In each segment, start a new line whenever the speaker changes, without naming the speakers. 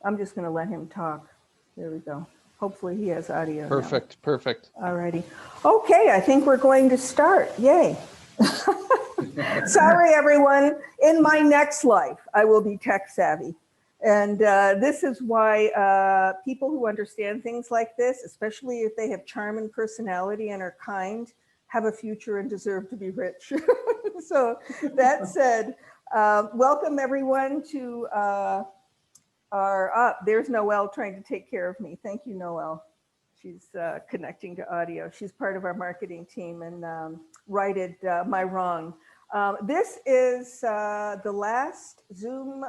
I'm just going to let him talk. There we go. Hopefully he has audio.
Perfect,
now.
perfect.
All righty. Okay, I think we're going to start. Yay. Sorry, everyone. In my next life, I will be tech savvy. And this is why people who understand things like this, especially if they have charm and personality and are kind, have a future and deserve to be rich. So that said, welcome everyone to there's Noelle trying to take care of me. Thank you, Noelle. She's connecting to audio. She's part of our marketing team and righted my wrong. This is the last Zoom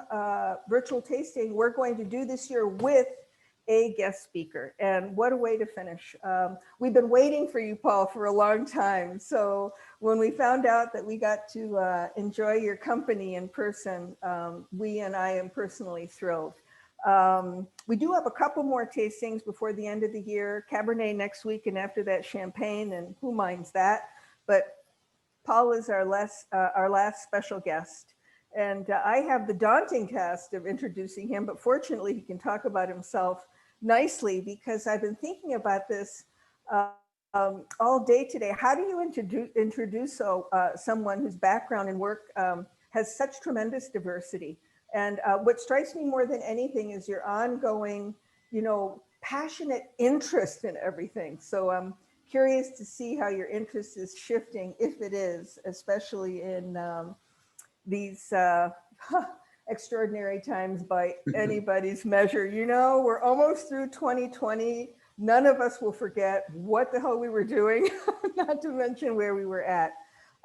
virtual tasting we're going to do this year with a guest speaker. And what a way to finish. We've been waiting for you, Paul, for a long time. So when we found out that we got to enjoy your company in person, I am personally thrilled. We do have a couple more tastings before the end of the year, Cabernet next week, and after that Champagne, and who minds that? But Paul is our last special guest. And I have the daunting task of introducing him, but fortunately he can talk about himself nicely because I've been thinking about this all day today. How do you introduce someone whose background and work has such tremendous diversity? And what strikes me more than anything is your ongoing, passionate interest in everything. So I'm curious to see how your interest is shifting, if it is, especially in these extraordinary times by anybody's measure. We're almost through 2020. None of us will forget what the hell we were doing, not to mention where we were at.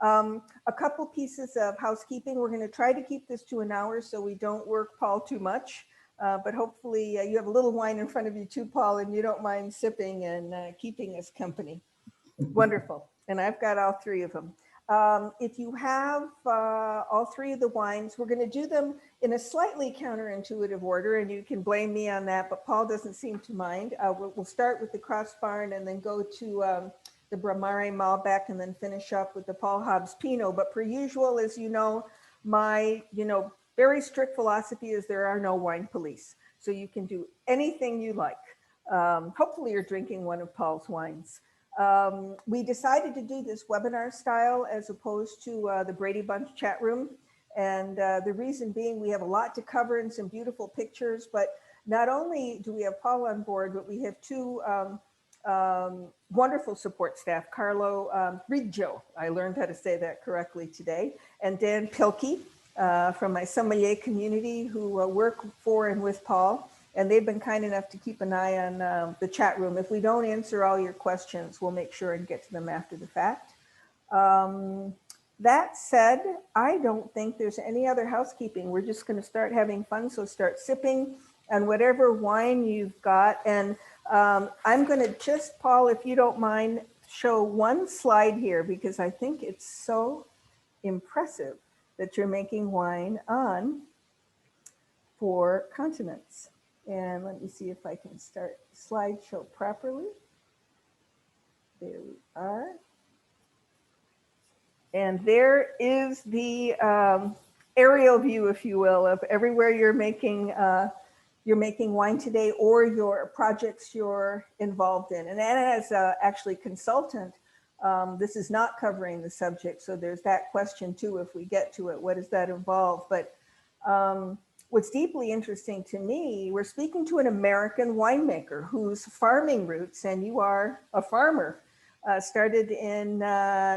A couple pieces of housekeeping. We're going to try to keep this to an hour so we don't work Paul too much. But hopefully you have a little wine in front of you too, Paul, and you don't mind sipping and keeping us company. Wonderful. And I've got all three of them. If you have all three of the wines, we're going to do them in a slightly counterintuitive order, and you can blame me on that, but Paul doesn't seem to mind. We'll start with the CrossBarn and then go to the BRAMARE Malbec and then finish up with the Paul Hobbs Pinot. But per usual, as you know, my very strict philosophy is there are no wine police. So you can do anything you like. Hopefully you're drinking one of Paul's wines. We decided to do this webinar style as opposed to the Brady Bunch chat room. And the reason being we have a lot to cover and some beautiful pictures, but not only do we have Paul on board, but we have two wonderful support staff, Carlo Riggio, I learned how to say that correctly today, and Dan Pilkey from my sommelier community who work for and with Paul. And they've been kind enough to keep an eye on the chat room. If we don't answer all your questions, we'll make sure and get to them after the fact. That said, I don't think there's any other housekeeping. We're just going to start having fun. So start sipping on whatever wine you've got. And I'm going to just, Paul, if you don't mind, show one slide here because I think it's so impressive that you're making wine on 4 continents. And let me see if I can start slideshow properly. There we are. And there is the aerial view, if you will, of everywhere you're making wine today or your projects you're involved in. And as actually consultant, this is not covering the subject. So there's that question too, if we get to it, what does that involve? But what's deeply interesting to me, we're speaking to an American winemaker whose farming roots, and you are a farmer, started in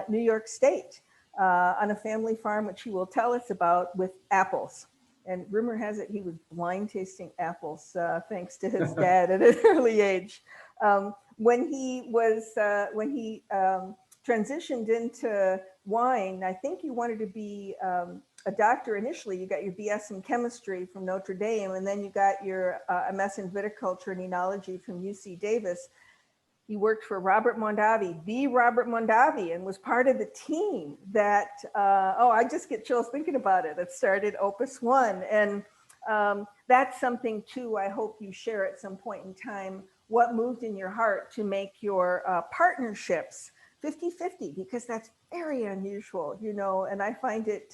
New York State on a family farm, which he will tell us about, with apples. And rumor has it he was blind tasting apples thanks to his dad at an early age. When he transitioned into wine, I think he wanted to be a doctor initially. You got your BS in chemistry from Notre Dame, and then you got your MS in viticulture and enology from UC Davis. He worked for Robert Mondavi, the Robert Mondavi, and was part of the team that, I just get chills thinking about it, that started Opus One. And that's something too, I hope you share at some point in time, what moved in your heart to make your partnerships 50-50, because that's very unusual, and I find it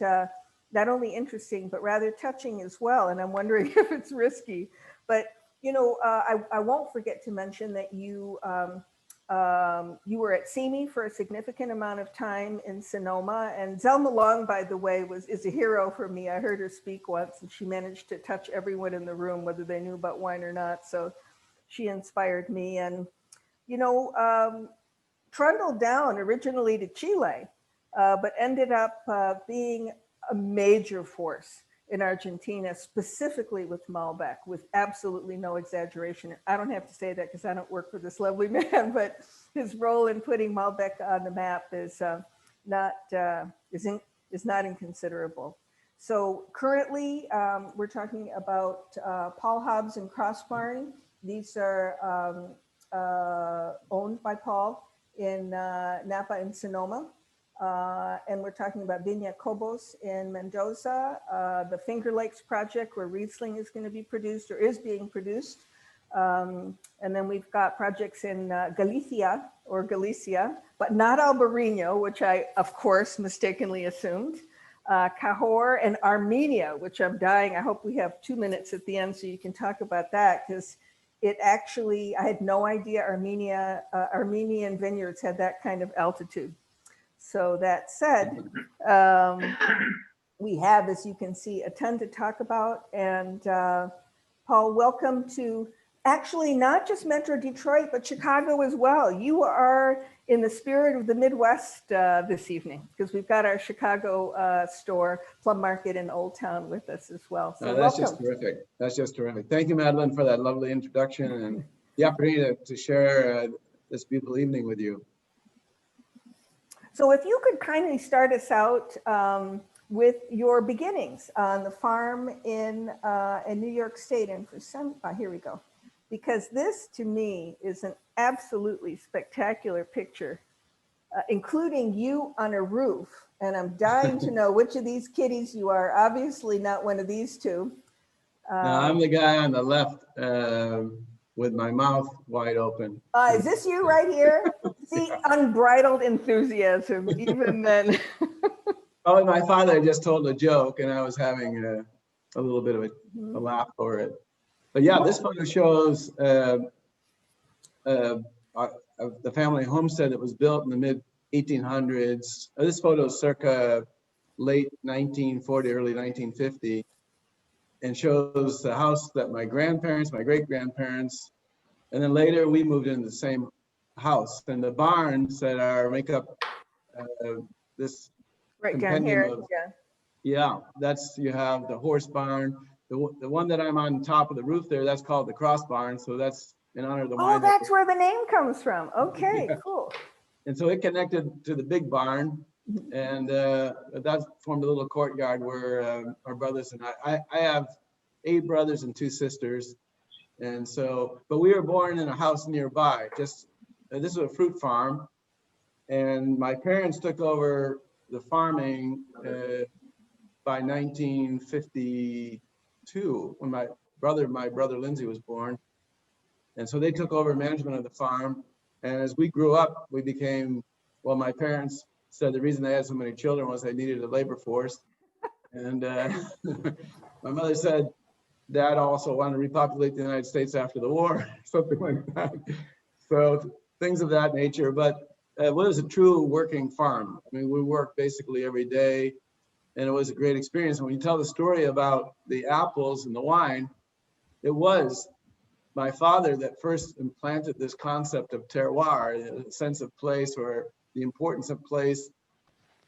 not only interesting, but rather touching as well. And I'm wondering if it's risky. But, you know, I won't forget to mention that you were at Simi for a significant amount of time in Sonoma. And Zelma Long, by the way, is a hero for me. I heard her speak once, and she managed to touch everyone in the room, whether they knew about wine or not. So she inspired me. And, you know, trundled down originally to Chile, but ended up being a major force in Argentina, specifically with Malbec, with absolutely no exaggeration. I don't have to say that because I don't work for this lovely man, but his role in putting Malbec on the map is not inconsiderable. So currently, we're talking about Paul Hobbs and CrossBarn. These are owned by Paul in Napa and Sonoma. And we're talking about Viña Cobos in Mendoza, the Finger Lakes project where Riesling is going to be produced or is being produced. And then we've got projects in Galicia, but not Albarino, which I, of course, mistakenly assumed. Cahors and Armenia, which I'm dying. I hope we have 2 minutes at the end so you can talk about that, because it actually, I had no idea Armenian vineyards had that kind of altitude. So that said, we have, as you can see, a ton to talk about. And Paul, welcome to actually not just Metro Detroit, but Chicago as well. You are in the spirit of the Midwest this evening, because we've got our Chicago store, Plum Market in Old Town, with us as well. So
that's
welcome.
Just terrific. That's just terrific. Thank you, Madeline, for that lovely introduction and the opportunity to share this beautiful evening with you.
So if you could kindly start us out with your beginnings on the farm in New York State. And for some, here we go. Because this to me is an absolutely spectacular picture, including you on a roof. And I'm dying to know which of these kitties you are. Obviously not one of these two.
No, I'm the guy on the left with my mouth wide open.
Is this you right here? See, unbridled enthusiasm, even then.
Oh, my father just told a joke and I was having a little bit of a laugh for it. But yeah, this photo shows the family homestead that was built in the mid 1800s. This photo is circa late 1940, early 1950, and shows the house that my grandparents, my great-grandparents, and then later we moved into the same house. And the barns that make up this
right down here,
yeah, that's, you have the horse barn. The one that I'm on top of the roof there, that's called the CrossBarn. So that's in honor of the wine.
Oh, that's where the name comes from. Okay, yeah. Cool.
And so it connected to the big barn, and that formed a little courtyard where our brothers and I have 8 brothers and 2 sisters. And so, but we were born in a house nearby. Just this is a fruit farm, and my parents took over the farming by 1952 when my brother Lindsay was born, and so they took over management of the farm. And as we grew up, we became, well, my parents said the reason they had so many children was they needed a labor force, and my mother said Dad also wanted to repopulate the United States after the war, something like that. So things of that nature. But it was a true working farm. I mean, we worked basically every day, and it was a great experience. And when you tell the story about the apples and the wine, it was my father that first implanted this concept of terroir, a sense of place, or the importance of place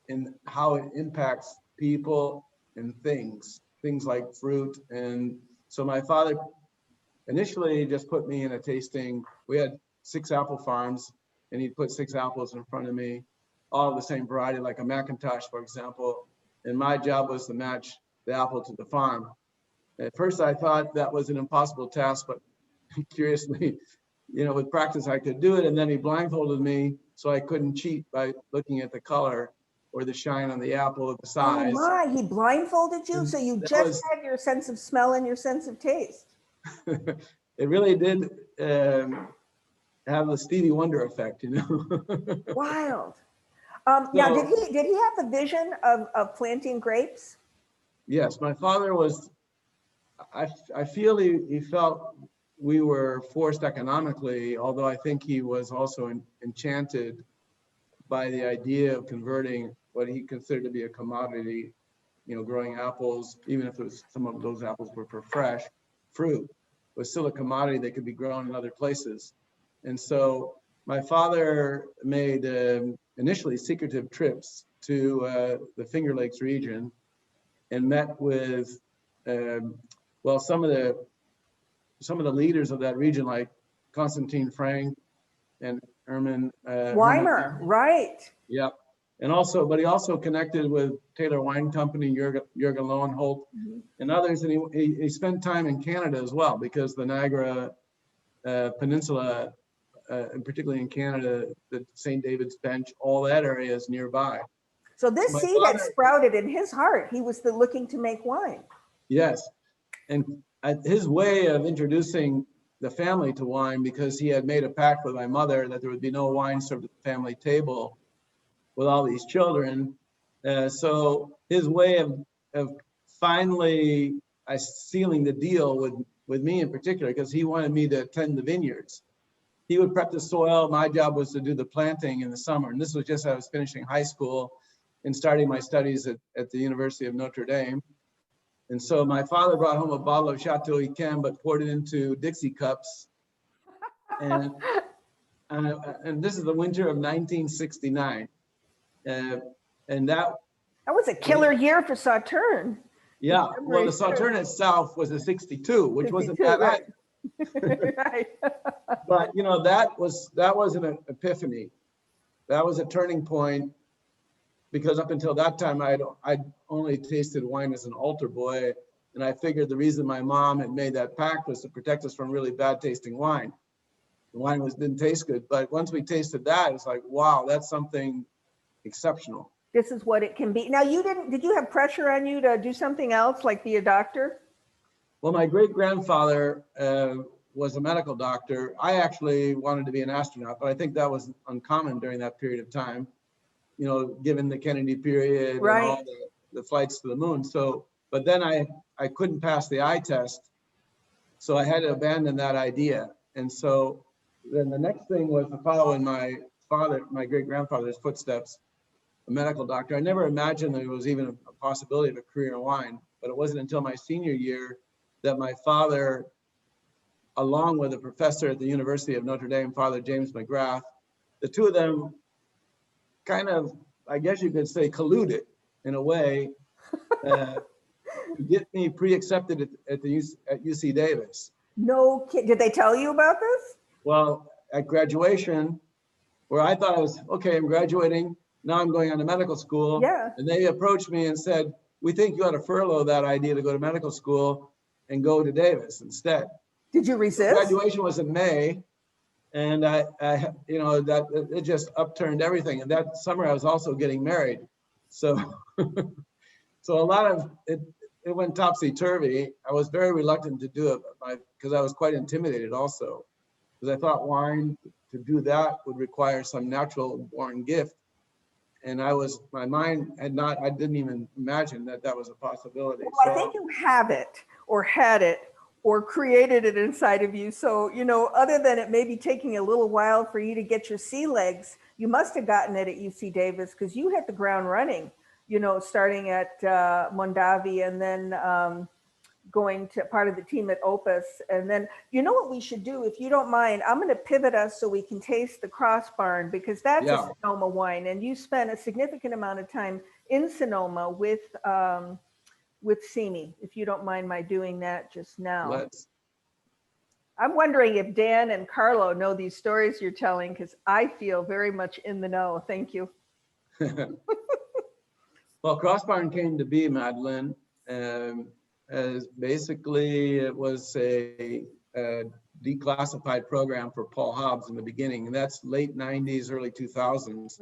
and how it impacts people and things like fruit. And so my father initially just put me in a tasting. We had 6 apple farms, and he'd put 6 apples in front of me, all of the same variety, like a McIntosh, for example. And my job was to match the apple to the farm. At first, I thought that was an impossible task, but curiously, you know, with practice, I could do it. And then he blindfolded me so I couldn't cheat by looking at the color or the shine on the apple or the size.
Oh my, he blindfolded you? So you just had your sense of smell and your sense of taste.
It really did have the Stevie Wonder effect, you know.
Wild. Now, did he have the vision of planting grapes?
Yes, my father was, I feel he felt we were forced economically, although I think he was also enchanted by the idea of converting what he considered to be a commodity, you know, growing apples, even if it was, some of those apples were for fresh fruit, was still a commodity that could be grown in other places. And so my father made initially secretive trips to the Finger Lakes region and met with, well, some of the leaders of that region, like Constantine Frank and Herman.
Weimer, right.
Yep. And also, but he also connected with Taylor Wine Company, Jürgen Lowenholt, and others. And he spent time in Canada as well, because the Niagara Peninsula, and particularly in Canada, the St. David's Bench, all that area is nearby.
So this seed had sprouted in his heart. He was looking to make wine.
Yes. And his way of introducing the family to wine, because he had made a pact with my mother that there would be no wine served at the family table with all these children. So his way of finally sealing the deal with me in particular, because he wanted me to attend the vineyards. He would prep the soil. My job was to do the planting in the summer. And this was just as I was finishing high school and starting my studies at the University of Notre Dame. And so my father brought home a bottle of Chateau Yquem, but poured it into Dixie cups. And this is the winter of 1969. And that
was a killer year for Sauterne.
Yeah, well, the Sauterne itself was a 62, which wasn't that
right.
Right. But you know, that was an epiphany. That was a turning point, because up until that time, I'd only tasted wine as an altar boy, and I figured the reason my mom had made that pact was to protect us from really bad tasting wine. The wine didn't taste good, but once we tasted that, it's like, wow, that's something exceptional.
This is what it can be. Now, did you have pressure on you to do something else, like be a doctor?
Well, my great-grandfather was a medical doctor. I actually wanted to be an astronaut, but I think that was uncommon during that period of time, you know, given the Kennedy period, right, and all the flights to the moon. So, but then I couldn't pass the eye test, so I had to abandon that idea. And so then the next thing was to follow in my great-grandfather's footsteps, a medical doctor. I never imagined there was even a possibility of a career in wine, but it wasn't until my senior year that my father, along with a professor at the University of Notre Dame, Father James McGrath, the two of them kind of, I guess you could say, colluded in a way to get me pre-accepted at UC Davis.
No kid, did they tell you about this?
Well, at graduation, where I thought I was, okay, I'm graduating, now I'm going on to medical school.
Yeah.
And they approached me and said, we think you ought to furlough that idea to go to medical school and go to Davis instead.
Did you resist?
Graduation was in May, and I you know, that it just upturned everything. And that summer I was also getting married. So, so a lot of it went topsy-turvy. I was very reluctant to do it because I was quite intimidated also, because I thought wine, to do that would require some natural born gift. And my mind I didn't even imagine that was a possibility.
Well, so I think you have it, or had it, or created it inside of you. So, you know, other than it maybe taking a little while for you to get your sea legs, you must have gotten it at UC Davis, because you hit the ground running, you know, starting at Mondavi, and then going to part of the team at Opus. And then, you know what we should do, if you don't mind, I'm going to pivot us so we can taste the CrossBarn, because that's a Sonoma wine. And you spent a significant amount of time in Sonoma with Simi, if you don't mind my doing that just now. I'm wondering if Dan and Carlo know these stories you're telling, because I feel very much in the know. Thank you.
Well, CrossBarn came to be, Madeline, as basically it was a declassified program for Paul Hobbs in the beginning, and that's late 90s, early 2000s.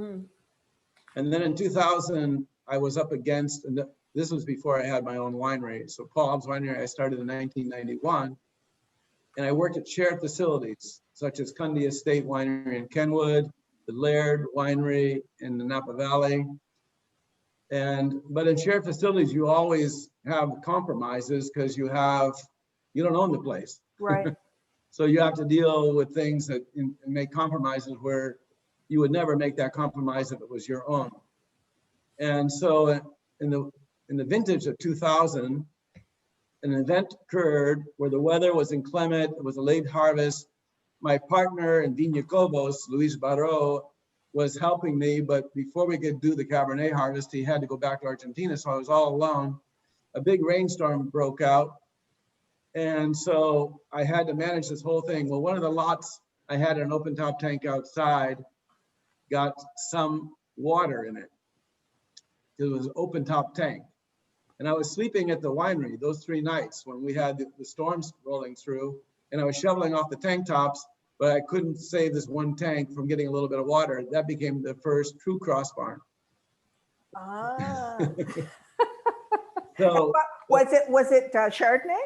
And then in 2000, I was up against, and this was before I had my own winery. So Paul Hobbs Winery, I started in 1991, and I worked at shared facilities, such as Cundy Estate Winery in Kenwood, the Laird Winery in the Napa Valley. But in shared facilities, you always have compromises because you don't own the place.
Right.
So you have to deal with things that and make compromises where you would never make that compromise if it was your own. And so in the vintage of 2000, an event occurred where the weather was inclement, it was a late harvest. My partner in Viña Cobos, Luis Barro, was helping me, but before we could do the Cabernet harvest, he had to go back to Argentina, so I was all alone. A big rainstorm broke out, and so I had to manage this whole thing. Well, one of the lots, I had an open top tank outside, got some water in it. It was an open top tank. And I was sleeping at the winery those 3 nights when we had the storms rolling through, and I was shoveling off the tank tops, but I couldn't save this one tank from getting a little bit of water. That became the first true CrossBarn.
Ah.
So
was it Chardonnay?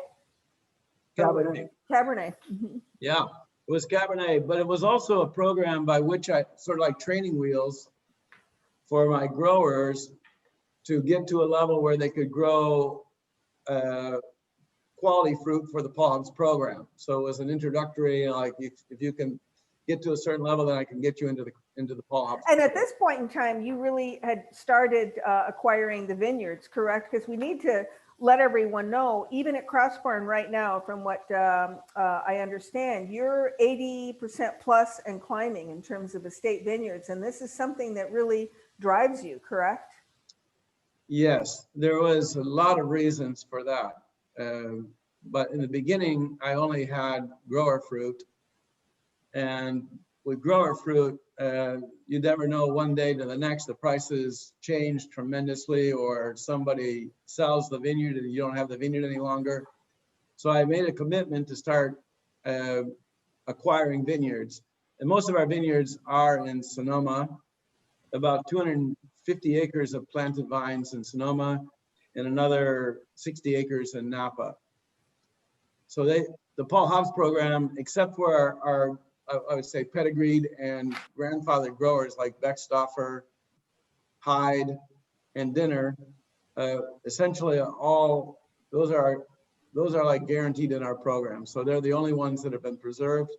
Cabernet.
Cabernet. Mm-hmm.
Yeah, it was Cabernet, but it was also a program by which I sort of like training wheels for my growers to get to a level where they could grow quality fruit for the Paul Hobbs program. So it was an introductory, like if you can get to a certain level, then I can get you into the Paul Hobbs.
And at this point in time, you really had started acquiring the vineyards, correct? Because we need to let everyone know, even at CrossBarn right now, from what I understand, you're 80% plus and climbing in terms of estate vineyards. And this is something that really drives you, correct?
Yes, there was a lot of reasons for that. But in the beginning, I only had grower fruit. And with grower fruit, you never know one day to the next, the prices change tremendously, or somebody sells the vineyard and you don't have the vineyard any longer. So I made a commitment to start acquiring vineyards. And most of our vineyards are in Sonoma, about 250 acres of planted vines in Sonoma and another 60 acres in Napa. So the Paul Hobbs program, except for our I would say pedigreed and grandfather growers like Beckstoffer, Hyde, and Dinner, essentially all those are like guaranteed in our program. So they're the only ones that have been preserved,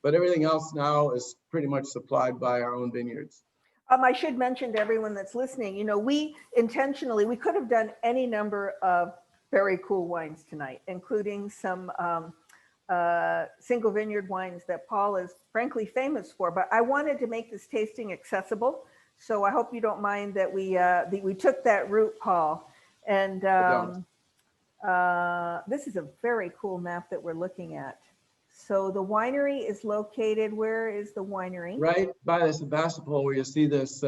but everything else now is pretty much supplied by our own vineyards.
I should mention to everyone that's listening, you know, we could have done any number of very cool wines tonight, including some single vineyard wines that Paul is frankly famous for, but I wanted to make this tasting accessible. So I hope you don't mind that we took that route, Paul. And this is a very cool map that we're looking at. So the winery is located, where is the winery?
Right by the Sebastopol, where you see this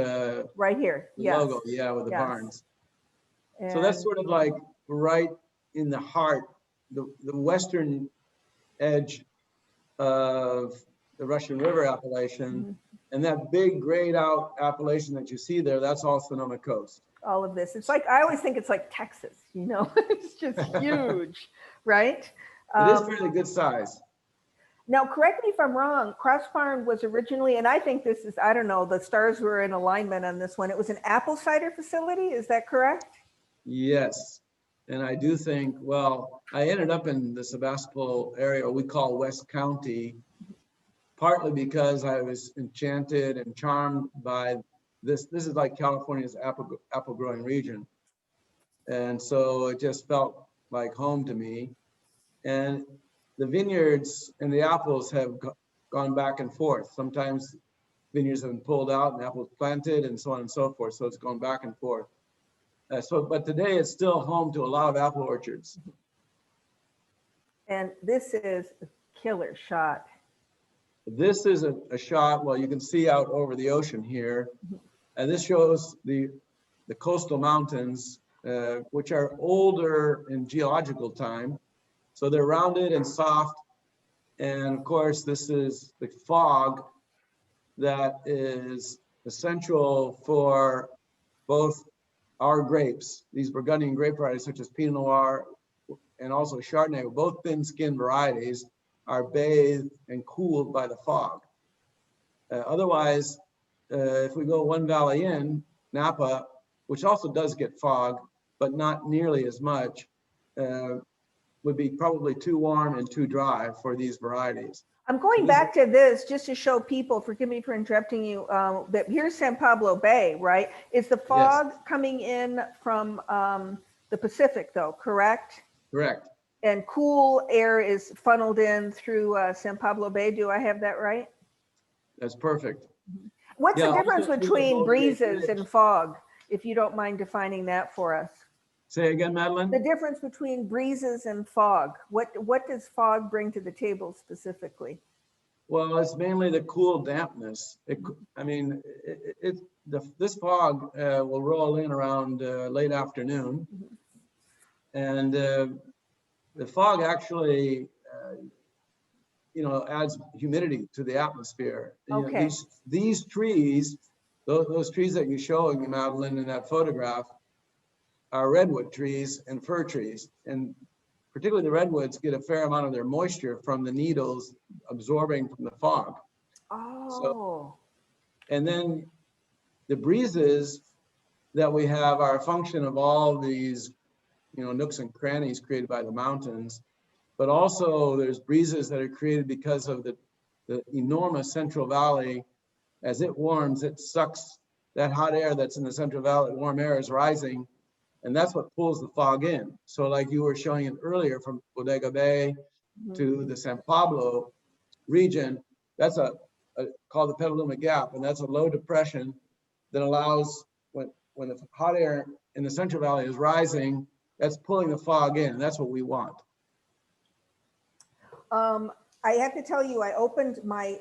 right here, yes.
Logo, yeah, with the barns.
And
so that's sort of like right in the heart, the western edge of the Russian River appellation. Mm-hmm. And that big grayed out appellation that you see there, that's all Sonoma coast.
All of this, it's like, I always think it's like Texas, you know, it's just huge, right?
It is fairly good size.
Now, correct me if I'm wrong, CrossBarn was originally, and I think this is, I don't know, the stars were in alignment on this one. It was an apple cider facility, is that correct?
Yes. And I do think, well, I ended up in the Sebastopol area we call West County, partly because I was enchanted and charmed by this. This is like California's apple growing region. And so it just felt like home to me. And the vineyards and the apples have gone back and forth. Sometimes vineyards have been pulled out and apples planted and so on and so forth. So it's gone back and forth. But today it's still home to a lot of apple orchards.
And this is a killer shot.
This is a shot, well, you can see out over the ocean here. And this shows the coastal mountains, which are older in geological time. So they're rounded and soft. And of course, this is the fog that is essential for both our grapes, these Burgundian grape varieties such as Pinot Noir and also Chardonnay, both thin-skinned varieties, are bathed and cooled by the fog. Otherwise, if we go one valley in, Napa, which also does get fog, but not nearly as much, would be probably too warm and too dry for these varieties.
I'm going back to this just to show people, forgive me for interrupting you, that here's San Pablo Bay, right? Is the fog coming in from the Pacific though, correct?
Correct.
And cool air is funneled in through San Pablo Bay. Do I have that right?
That's perfect.
What's the difference between breezes and fog, if you don't mind defining that for us?
Say again, Madeline?
The difference between breezes and fog. What does fog bring to the table specifically?
Well, it's mainly the cool dampness. This fog will roll in around late afternoon. And the fog actually, adds humidity to the atmosphere.
Okay.
These trees, those trees that you're showing, Madeline, in that photograph, are redwood trees and fir trees. And particularly the redwoods get a fair amount of their moisture from the needles absorbing from the fog.
Oh.
And then the breezes that we have are a function of all these, nooks and crannies created by the mountains. But also there's breezes that are created because of the enormous Central Valley. As it warms, it sucks that hot air that's in the Central Valley. Warm air is rising, and that's what pulls the fog in. So like you were showing it earlier, from Bodega Bay to the San Pablo region, that's called the Petaluma Gap, and that's a low depression that allows, when the hot air in the Central Valley is rising, that's pulling the fog in, and that's what we want.
I have to tell you, I opened my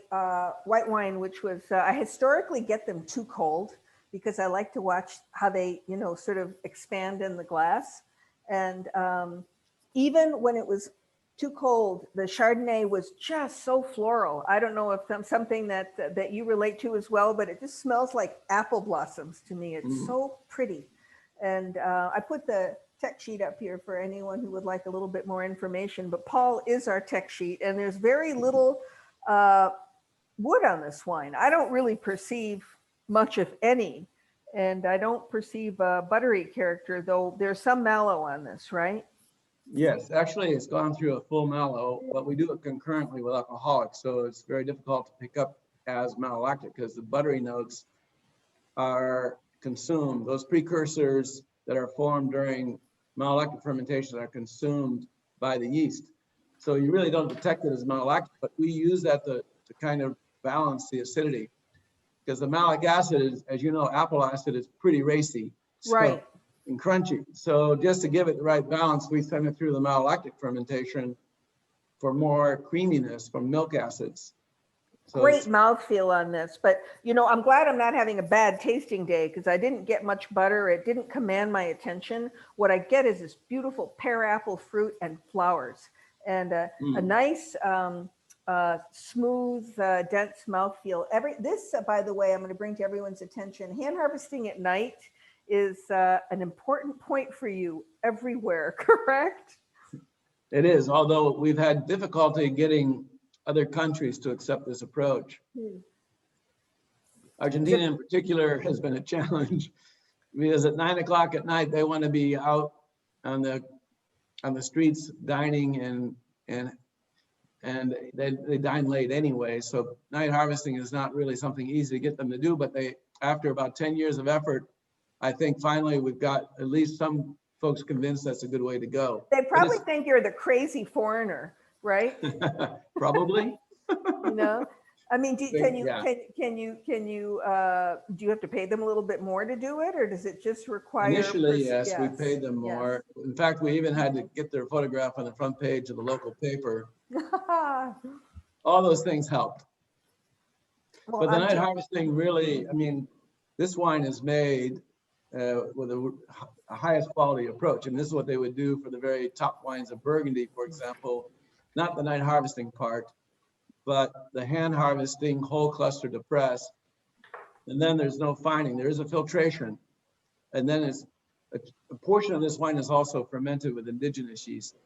white wine, which was, I historically get them too cold because I like to watch how they, sort of expand in the glass. And even when it was too cold, the Chardonnay was just so floral. I don't know if something that you relate to as well, but it just smells like apple blossoms to me. It's so pretty. And I put the tech sheet up here for anyone who would like a little bit more information, but Paul is our tech sheet, and there's very little wood on this wine. I don't really perceive much, if any, and I don't perceive a buttery character, though there's some mallow on this, right?
Yes, actually it's gone through a full mallow, but we do it concurrently with alcoholics, so it's very difficult to pick up as malolactic because the buttery notes are consumed. Those precursors that are formed during malolactic fermentation are consumed by the yeast. So you really don't detect it as malolactic, but we use that to kind of balance the acidity. Because the malic acid is, as you know, apple acid is pretty racy.
Right.
And crunchy. So just to give it the right balance, we send it through the malolactic fermentation for more creaminess from milk acids. So
great mouthfeel on this, but I'm glad I'm not having a bad tasting day because I didn't get much butter. It didn't command my attention. What I get is this beautiful pear apple fruit and flowers, and a nice, smooth, dense mouthfeel. This, by the way, I'm going to bring to everyone's attention. Hand harvesting at night is an important point for you everywhere, correct?
It is, although we've had difficulty getting other countries to accept this approach. Argentina in particular has been a challenge because at 9 o'clock at night, they want to be out on the streets dining and they dine late anyway. So night harvesting is not really something easy to get them to do, but after about 10 years of effort, I think finally we've got at least some folks convinced that's a good way to go.
They probably think you're the crazy foreigner, right?
Probably.
I mean, do you have to pay them a little bit more to do it, or does it just require?
Initially, yes, we paid them more. Yes. In fact, we even had to get their photograph on the front page of the local paper. All those things helped. Well, but the night harvesting really, I mean, this wine is made with a highest quality approach, and this is what they would do for the very top wines of Burgundy, for example. Not the night harvesting part, but the hand harvesting, whole cluster to press. And then there's no fining, there is a filtration. And then a portion of this wine is also fermented with indigenous yeast,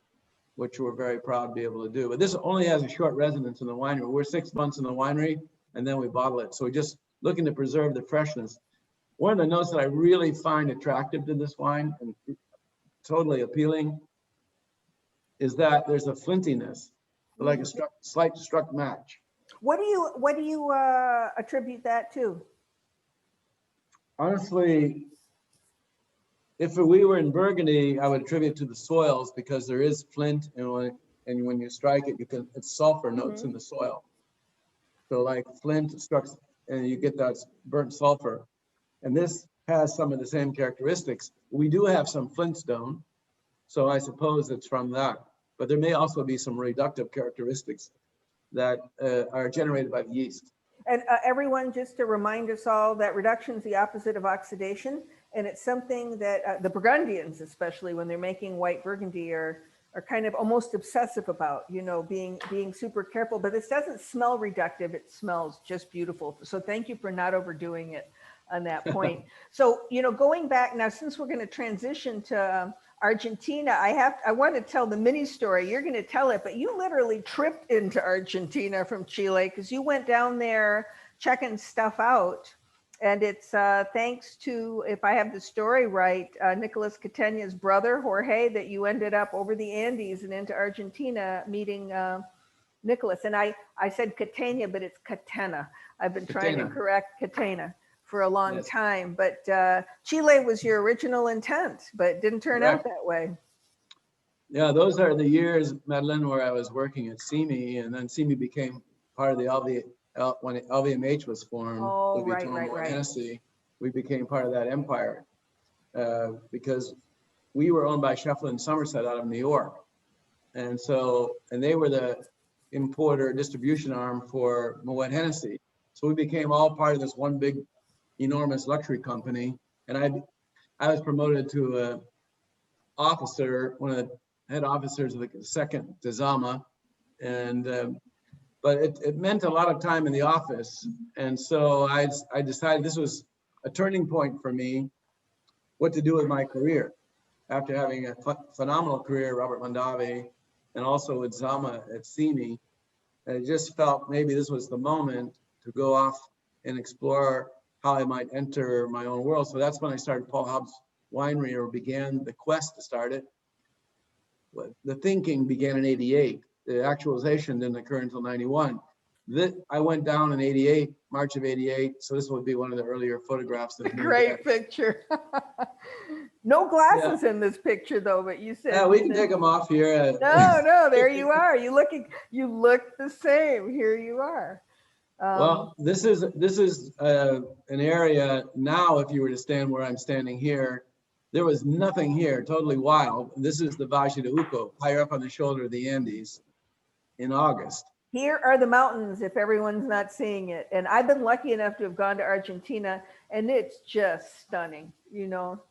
which we're very proud to be able to do. But this only has a short residence in the winery. We're 6 months in the winery, and then we bottle it. So we're just looking to preserve the freshness. One of the notes that I really find attractive to this wine and totally appealing is that there's a flintiness, like a slight struck match.
What do you attribute that to?
Honestly, if we were in Burgundy, I would attribute it to the soils because there is flint, and when you strike it, it's sulfur notes in the soil. So like flint struck, and you get that burnt sulfur. And this has some of the same characteristics. We do have some flintstone, so I suppose it's from that. But there may also be some reductive characteristics that are generated by the yeast. And
everyone, just to remind us all that reduction is the opposite of oxidation. And it's something that the Burgundians, especially when they're making white Burgundy, are kind of almost obsessive about, you know, being super careful. But this doesn't smell reductive, it smells just beautiful. So thank you for not overdoing it on that point. So, you know, going back now, since we're going to transition to Argentina, I want to tell the mini story. You're going to tell it, but you literally tripped into Argentina from Chile because you went down there checking stuff out. And it's thanks to, if I have the story right, Nicolas Catena's brother, Jorge, that you ended up over the Andes and into Argentina meeting Nicolas. And I said Catena, but it's Catena. I've been trying to correct Catena for a long time. But Chile was your original intent, but it didn't turn out that way.
Yeah, those are the years, Madeline, where I was working at Simi, and then Simi became part of the when LVMH was formed, Hennessy, we became part of that empire because we were owned by Sheffield and Somerset out of New York. And so, and they were the importer distribution arm for Moet Hennessy. So we became all part of this one big, enormous luxury company. And I was promoted to a officer, one of the head officers of the second Tizama. And but it meant a lot of time in the office. And so I decided this was a turning point for me, what to do with my career. After having a phenomenal career, Robert Mondavi, and also with Zama at Simi, I just felt maybe this was the moment to go off and explore how I might enter my own world. So that's when I started Paul Hobbs Winery, or began the quest to start it. The thinking began in '88. The actualization didn't occur until '91. I went down in '88, March of '88. So this would be one of the earlier photographs.
Great picture. No glasses in this picture though, but you said.
Yeah, we can take them off here.
No, there you are. You look the same. Here you are.
Well, this is an area now. If you were to stand where I'm standing here, there was nothing here, totally wild. This is the Valle de Uco, higher up on the shoulder of the Andes. In August.
Here are the mountains, if everyone's not seeing it. And I've been lucky enough to have gone to Argentina, and it's just stunning. You know,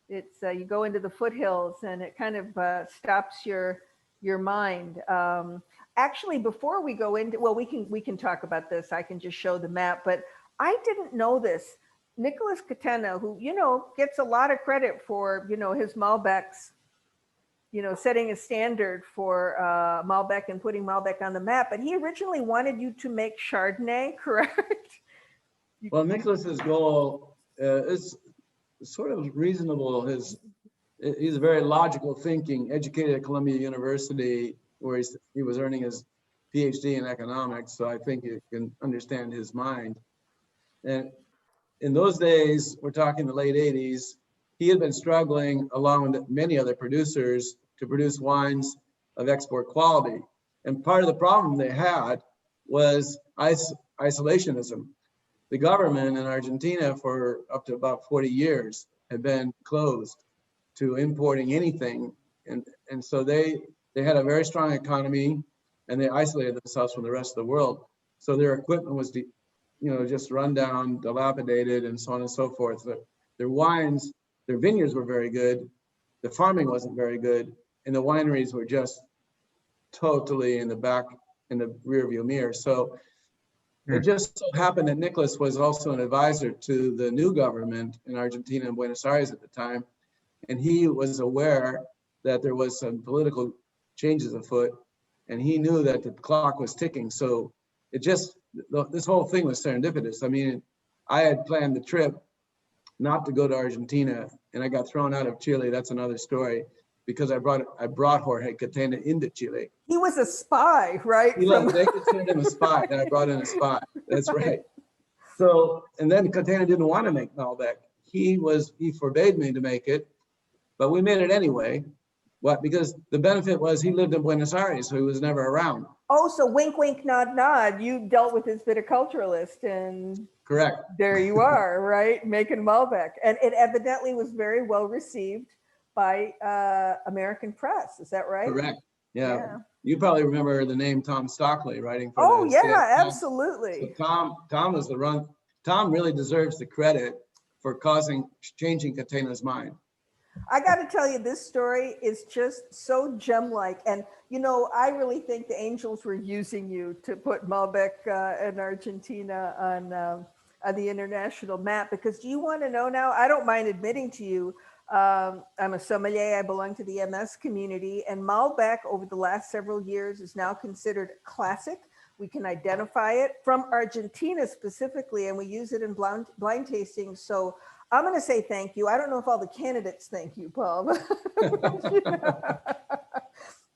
it's you go into the foothills, and it kind of stops your mind. Actually, before we go into, well, we can talk about this. I can just show the map, but I didn't know this. Nicolas Catena, who, you know, gets a lot of credit for, you know, his Malbecs, you know, setting a standard for Malbec and putting Malbec on the map. But he originally wanted you to make Chardonnay, correct?
Well, Nicholas's goal is sort of reasonable. He's a very logical thinking, educated at Columbia University, where he was earning his PhD in economics. So I think you can understand his mind. And in those days, we're talking the late '80s, he had been struggling along with many other producers to produce wines of export quality. And part of the problem they had was isolationism. The government in Argentina for up to about 40 years had been closed to importing anything. And so they had a very strong economy, and they isolated themselves from the rest of the world. So their equipment was, just run down, dilapidated, and so on and so forth. Their wines, their vineyards were very good. The farming wasn't very good. And the wineries were just totally in the rear view mirror. So it just so happened that Nicholas was also an advisor to the new government in Argentina and Buenos Aires at the time. And he was aware that there was some political changes afoot, and he knew that the clock was ticking. So this whole thing was serendipitous. I mean, I had planned the trip not to go to Argentina, and I got thrown out of Chile. That's another story, because I brought Jorge Catena into Chile.
He was a spy, right?
They considered him a spy, and I brought in a spy. That's right. So, and then Catena didn't want to make Malbec. He forbade me to make it, but we made it anyway. What? Because the benefit was he lived in Buenos Aires, so he was never around.
Oh, so wink, wink, nod, nod. You dealt with this viticulturalist, and
correct.
There you are, right? Making Malbec, and it evidently was very well received by American press. Is that right?
Correct. Yeah. You probably remember the name Tom Stockley writing for.
Oh yeah, absolutely.
So Tom was the run. Tom really deserves the credit for changing Catena's mind.
I got to tell you, this story is just so gem-like. And, you know, I really think the angels were using you to put Malbec and Argentina on the international map. Because do you want to know now? I don't mind admitting to you, I'm a sommelier. I belong to the MS community. And Malbec, over the last several years, is now considered classic. We can identify it from Argentina specifically, and we use it in blind tasting. So I'm going to say thank you. I don't know if all the candidates thank you, Paul.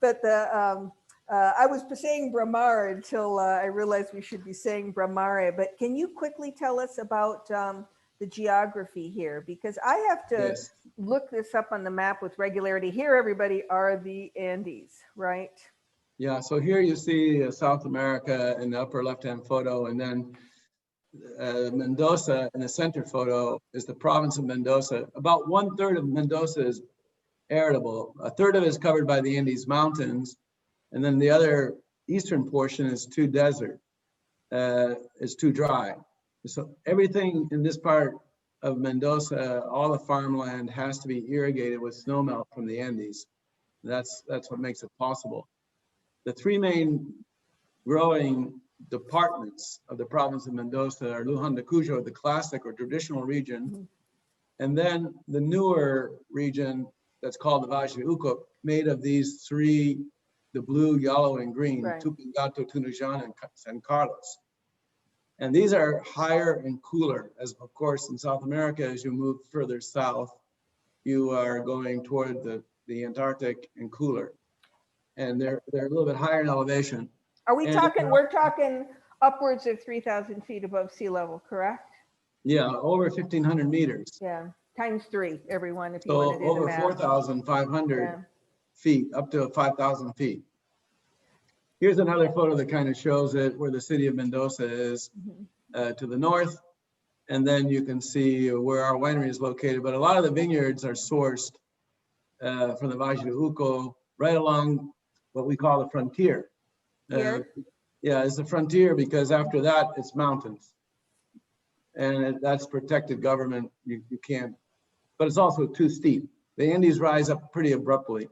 But I was saying Bramare until I realized we should be saying Bramare. But can you quickly tell us about the geography here? Because I have to look this up on the map with regularity. Here, everybody, are the Andes, right?
Yeah, so here you see South America in the upper left-hand photo, and then Mendoza in the center photo is the province of Mendoza. About 1/3 of Mendoza is arable. 1/3 of it is covered by the Andes Mountains, and then the other eastern portion is too desert, is too dry. So everything in this part of Mendoza, all the farmland has to be irrigated with snowmelt from the Andes. That's what makes it possible. The three main growing departments of the province of Mendoza are Luján de Cuyo, the classic or traditional region, and then the newer region that's called the Valle de Uco, made of these three, the blue, yellow, and green,
right.
Tupungato, Tunuyán, and San Carlos. And these are higher and cooler, as of course in South America, as you move further south, you are going toward the Antarctic and cooler. And they're a little bit higher in elevation.
Are we talking, we're talking upwards of 3,000 feet above sea level, correct?
Yeah, over 1,500 meters.
Yeah, times 3, everyone, if you
So
want to do the
over
math.
4,500 feet, up to 5,000 feet. Here's another photo that kind of shows it, where the city of Mendoza is to the north. And then you can see where our winery is located. But a lot of the vineyards are sourced from the Valle de Uco, right along what we call the frontier. Yeah, it's the frontier, because after that it's mountains, and that's protected government. You can't, but it's also too steep. The Andes rise up pretty abruptly.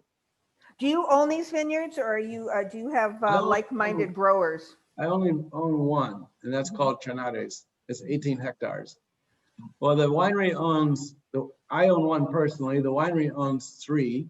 Do you own these vineyards, or are you do you have like-minded growers?
I only own one, and that's called Chanares. It's 18 hectares. Well, the winery I own one personally. The winery owns 3,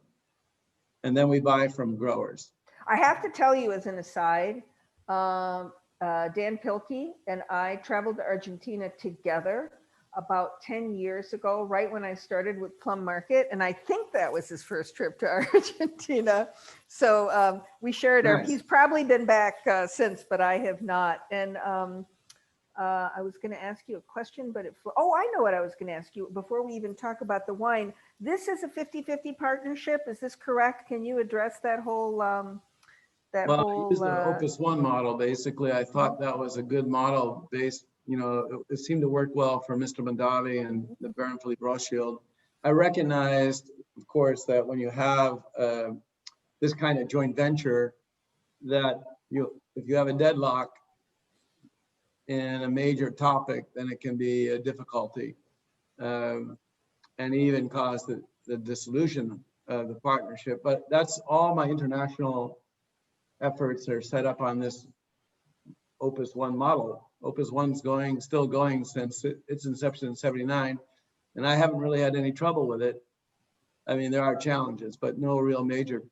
and then we buy from growers.
I have to tell you, as an aside, Dan Pilkey and I traveled to Argentina together about 10 years ago, right when I started with Plum Market. And I think that was his first trip to Argentina. So we shared he's probably been back since, but I have not. And I was going to ask you a question, but I know what I was going to ask you before we even talk about the wine. This is a 50-50 partnership. Is this correct? Can you address that whole I
used the Opus One model. Basically, I thought that was a good model based, it seemed to work well for Mr. Mondavi and the Baron Philippe Rothschild. I recognized, of course, that when you have this kind of joint venture, that if you have a deadlock in a major topic, then it can be a difficulty, and even cause the dissolution of the partnership. But that's all my international efforts are set up on this Opus One model. Opus One's still going since its inception in '79, and I haven't really had any trouble with it. I mean, there are challenges, but no real major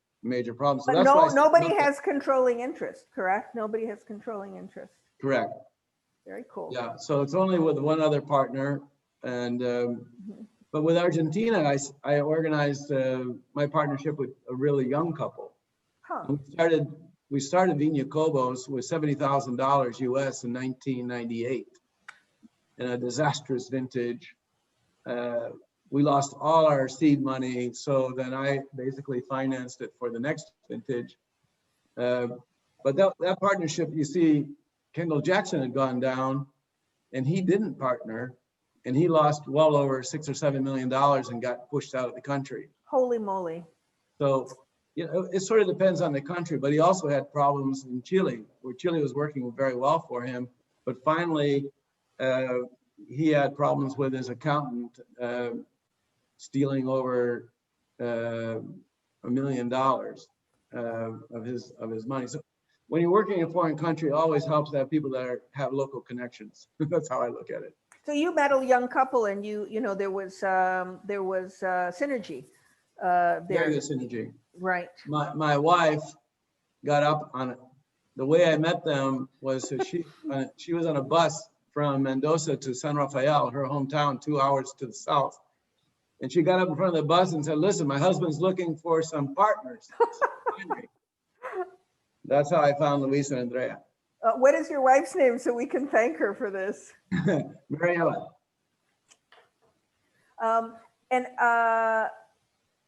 problems. So
but that's nobody has controlling interest, correct? Nobody has controlling interest.
Correct.
Very cool.
Yeah, so it's only with one other partner, And but with Argentina, I organized my partnership with a really young couple.
Huh.
We started Viña Cobos with $70,000 US in 1998 in a disastrous vintage. We lost all our seed money, so then I basically financed it for the next vintage. But that partnership, you see, Kendall Jackson had gone down and he didn't partner, and he lost well over $6 or $7 million and got pushed out of the country.
Holy moly.
So, you know, it sort of depends on the country, but he also had problems in Chile, where Chile was working very well for him. But finally, he had problems with his accountant stealing over $1 million of his money. So when you're working in a foreign country, it always helps to have people that have local connections. That's how I look at it.
So you met a young couple, and you know there was synergy there.
Very good synergy.
Right.
My wife got up on it. The way I met them was she was on a bus from Mendoza to San Rafael, her hometown, 2 hours to the south. And she got up in front of the bus and said, "Listen, my husband's looking for some partners." That's how I found Luis and Andrea.
What is your wife's name so we can thank her for this?
Mariela.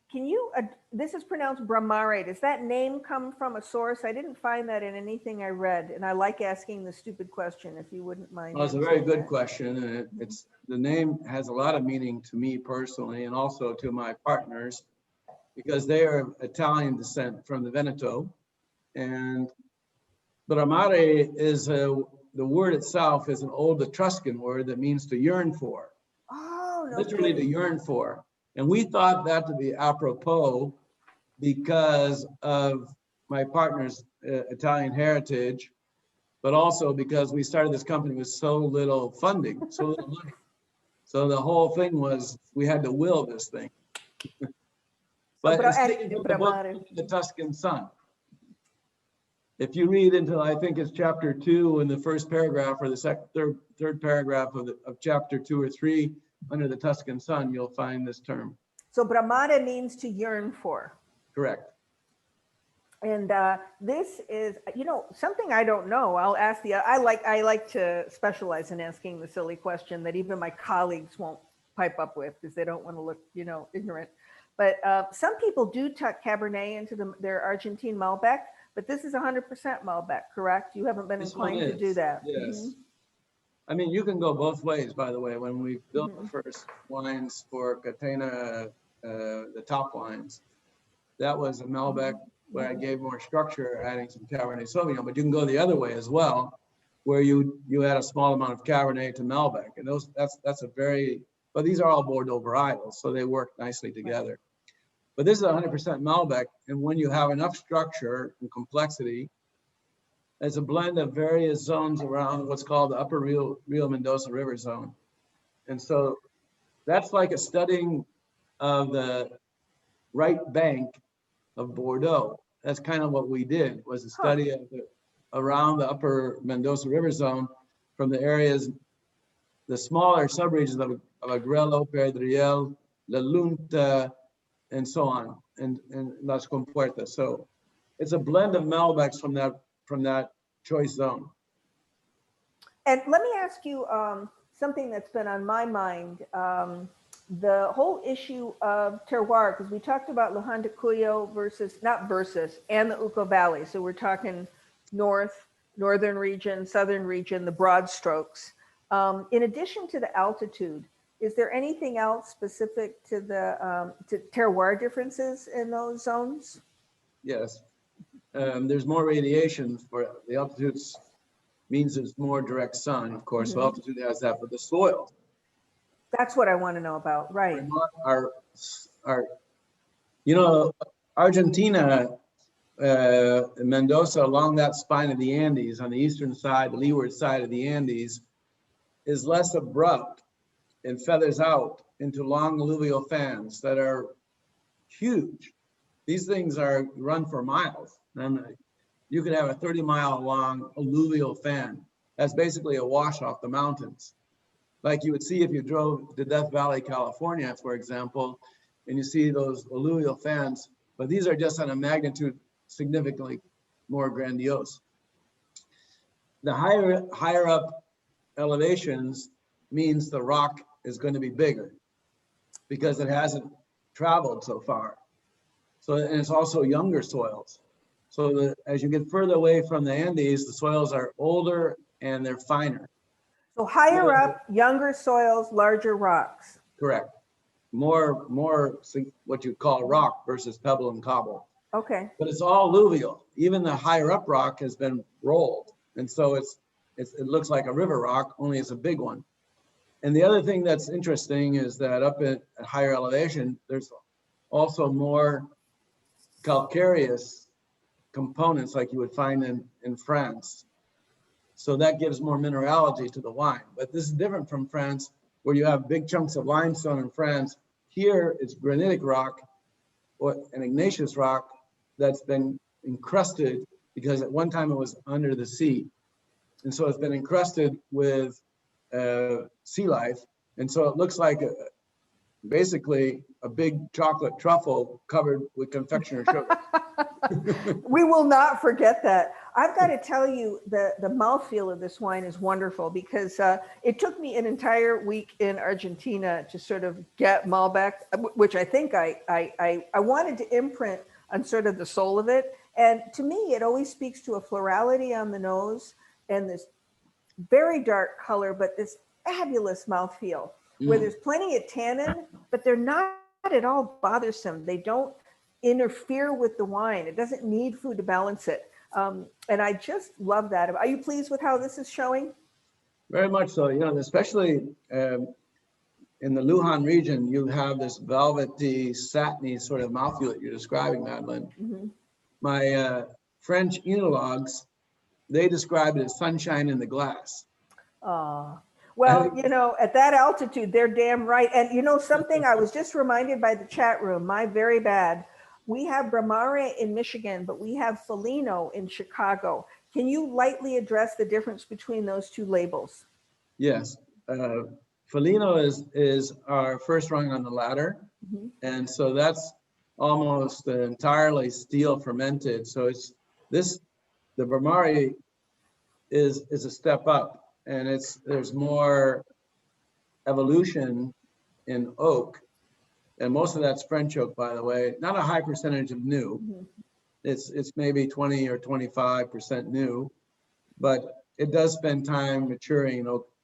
Can you, this is pronounced Bramare. Does that name come from a source? I didn't find that in anything I read, and I like asking the stupid question, if you wouldn't mind.
Well, it's a very good question, and the name has a lot of meaning to me personally, and also to my partners, because they are of Italian descent from the Veneto, and Bramare is the word itself is an old Etruscan word that means to yearn for.
Oh, no.
Literally to yearn for. And we thought that to be apropos because of my partner's Italian heritage, but also because we started this company with so little funding, so little money. So the whole thing was we had to will this thing. But it's taken from the book, The Tuscan Sun. If you read into, I think it's chapter 2 in the first paragraph, or the third paragraph of chapter 2 or 3, under the Tuscan Sun, you'll find this term.
So Bramare means to yearn for.
Correct.
And this is, you know, something I don't know. I'll ask I like to specialize in asking the silly question that even my colleagues won't pipe up with because they don't want to look, you know, ignorant. But some people do tuck Cabernet into their Argentine Malbec, but this is 100% Malbec, correct? You haven't been inclined to do that.
Yes.
Mm-hmm.
I mean, you can go both ways, by the way. When we built the first wines for Catena, the top wines, that was a Malbec where I gave more structure, adding some Cabernet Sauvignon, but you can go the other way as well, where you add a small amount of Cabernet to Malbec. And that's a very, but these are all Bordeaux varietals, so they work nicely together. But this is 100% Malbec, and when you have enough structure and complexity, it's a blend of various zones around what's called the Upper Rio Mendoza River Zone. And so that's like a studying of the right bank of Bordeaux. That's kind of what we did, was a study of around the Upper Mendoza River Zone from the areas, the smaller subregions of Agrello, Pedriel, La Lunta, and so on, and Las Compuertas. So it's a blend of Malbecs from that choice zone.
And let me ask you something that's been on my mind, the whole issue of terroir, because we talked about Luján de Cuyo and the Uco Valley. So we're talking northern region, southern region, the broad strokes. In addition to the altitude, is there anything else specific to the to terroir differences in those zones?
Yes. There's more radiation for the altitudes, means there's more direct sun, of course. So altitude has that, but the soil.
That's what I want to know about, right?
Our you know, Argentina, Mendoza, along that spine of the Andes, on the eastern side, the leeward side of the Andes, is less abrupt and feathers out into long alluvial fans that are huge. These things run for miles. And you could have a 30-mile long alluvial fan. That's basically a wash off the mountains. like you would see if you drove to Death Valley, California, for example, and you see those alluvial fans, but these are just on a magnitude significantly more grandiose. The higher up elevations means the rock is going to be bigger because it hasn't traveled so far. So, and it's also younger soils. So as you get further away from the Andes, the soils are older and they're finer.
So higher up, younger soils, larger rocks.
Correct. More what you call rock versus pebble and cobble.
Okay.
But it's all alluvial. Even the higher up rock has been rolled. And so it looks like a river rock, only it's a big one. And the other thing that's interesting is that up at higher elevation, there's also more calcareous components like you would find in France. So that gives more mineralogy to the wine. But this is different from France, where you have big chunks of limestone in France. Here it's granitic rock or an igneous rock that's been encrusted because at one time it was under the sea. And so it's been encrusted with sea life. And so it looks like basically a big chocolate truffle covered with confectioner sugar.
We will not forget that. I've got to tell you, the mouthfeel of this wine is wonderful because it took me an entire week in Argentina to sort of get Malbec, which I think I wanted to imprint on sort of the soul of it. And to me, it always speaks to a florality on the nose and this very dark color, but this fabulous mouthfeel where there's plenty of tannin, but they're not at all bothersome. They don't interfere with the wine. It doesn't need food to balance it. And I just love that. Are you pleased with how this is showing?
Very much so. You know, especially in the Luján region, you have this velvety, satiny sort of mouthfeel that you're describing, Madeline. Mm-hmm. My French enologues, they describe it as sunshine in the glass.
Well, you know, at that altitude, they're damn right. And you know something, I was just reminded by the chat room, my very bad. We have Bramare in Michigan, but we have Foligno in Chicago. Can you lightly address the difference between those two labels?
Yes. Foligno is our first rung on the ladder. Mm-hmm. And so that's almost entirely steel fermented. So the Bramare is a step up, and there's more evolution in oak. And most of that's French oak, by the way, not a high percentage of new. Mm-hmm. It's maybe 20 or 25% new, but it does spend time maturing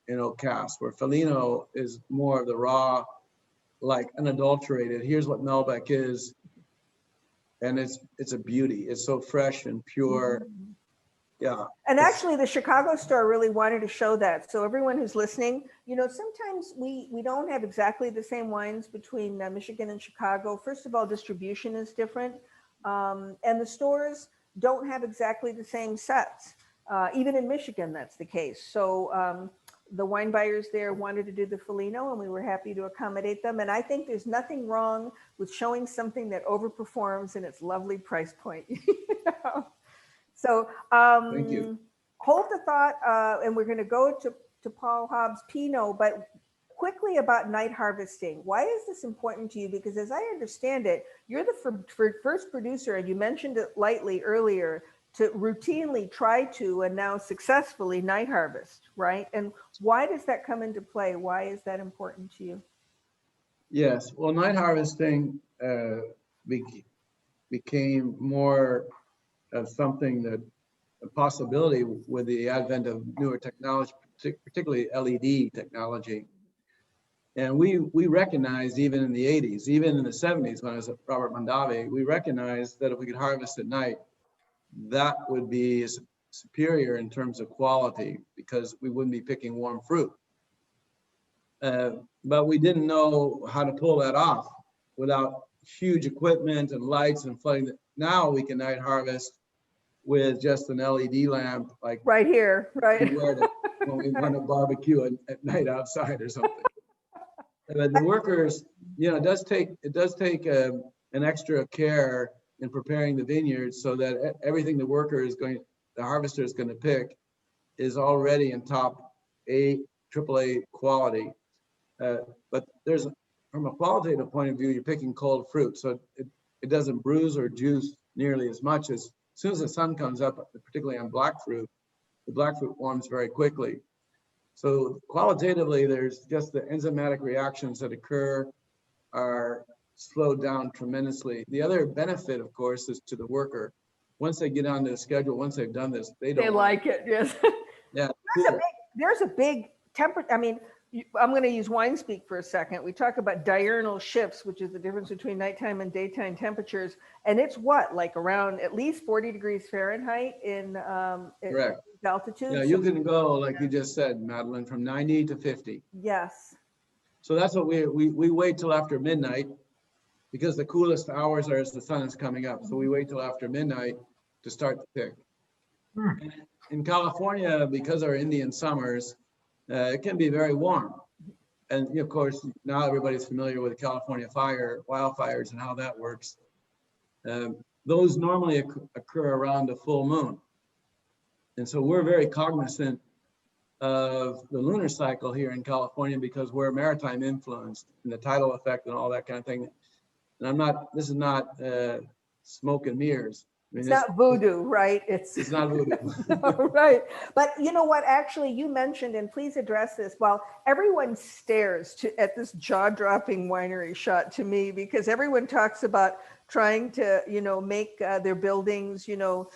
in oak casks, where Foligno is more of the raw, like unadulterated. Here's what Malbec is. And it's a beauty. It's so fresh and pure. Mm-hmm. Yeah.
And actually the Chicago store really wanted to show that. So everyone who's listening, you know, sometimes we don't have exactly the same wines between Michigan and Chicago. First of all, distribution is different. And the stores don't have exactly the same sets. Even in Michigan, that's the case. So the wine buyers there wanted to do the Foligno, and we were happy to accommodate them. And I think there's nothing wrong with showing something that overperforms in its lovely price point. You know? So
thank you.
Hold the thought, and we're going to go to Paul Hobbs Pinot, but quickly about night harvesting. Why is this important to you? Because as I understand it, you're the first producer, and you mentioned it lightly earlier, to routinely try to and now successfully night harvest, right? And why does that come into play? Why is that important to you?
Yes, well, night harvesting became more of something that a possibility with the advent of newer technology, particularly LED technology. And we recognized even in the 80s, even in the 70s when I was at Robert Mondavi, we recognized that if we could harvest at night, that would be superior in terms of quality because we wouldn't be picking warm fruit. But we didn't know how to pull that off without huge equipment and lights and flooding. Now we can night harvest with just an LED lamp, like
right here, right?
When we want to barbecue at night outside or something. But the workers, you know, it does take an extra care in preparing the vineyards so that everything the harvester is going to pick is already in top AAA quality. But there's, from a qualitative point of view, you're picking cold fruit, so it doesn't bruise or juice nearly as much. As soon as the sun comes up, particularly on black fruit, the black fruit warms very quickly. So qualitatively, there's just the enzymatic reactions that occur are slowed down tremendously. The other benefit, of course, is to the worker. Once they get onto the schedule, once they've done this, they
like it. Yes.
Yeah.
There's a big temperature. I mean, I'm going to use wine speak for a second. We talk about diurnal shifts, which is the difference between nighttime and daytime temperatures. And it's what, like around at least 40 degrees Fahrenheit in
Correct.
altitude?
Yeah, you can go, like you just said, Madeline, from 90 to 50.
Yes.
So that's what we wait till after midnight, because the coolest hours are as the sun is coming up. So we wait till after midnight to start the pick. In California, because our Indian summers, it can be very warm. And of course, now everybody's familiar with California wildfires and how that works. Those normally occur around a full moon. And so we're very cognizant of the lunar cycle here in California because we're maritime influenced and the tidal effect and all that kind of thing. And this is not smoke and mirrors. I mean,
it's not voodoo, right?
It's not voodoo.
Right. But you know what, actually you mentioned, and please address this, while everyone stares at this jaw-dropping winery shot to me, because everyone talks about trying to, make their buildings, meld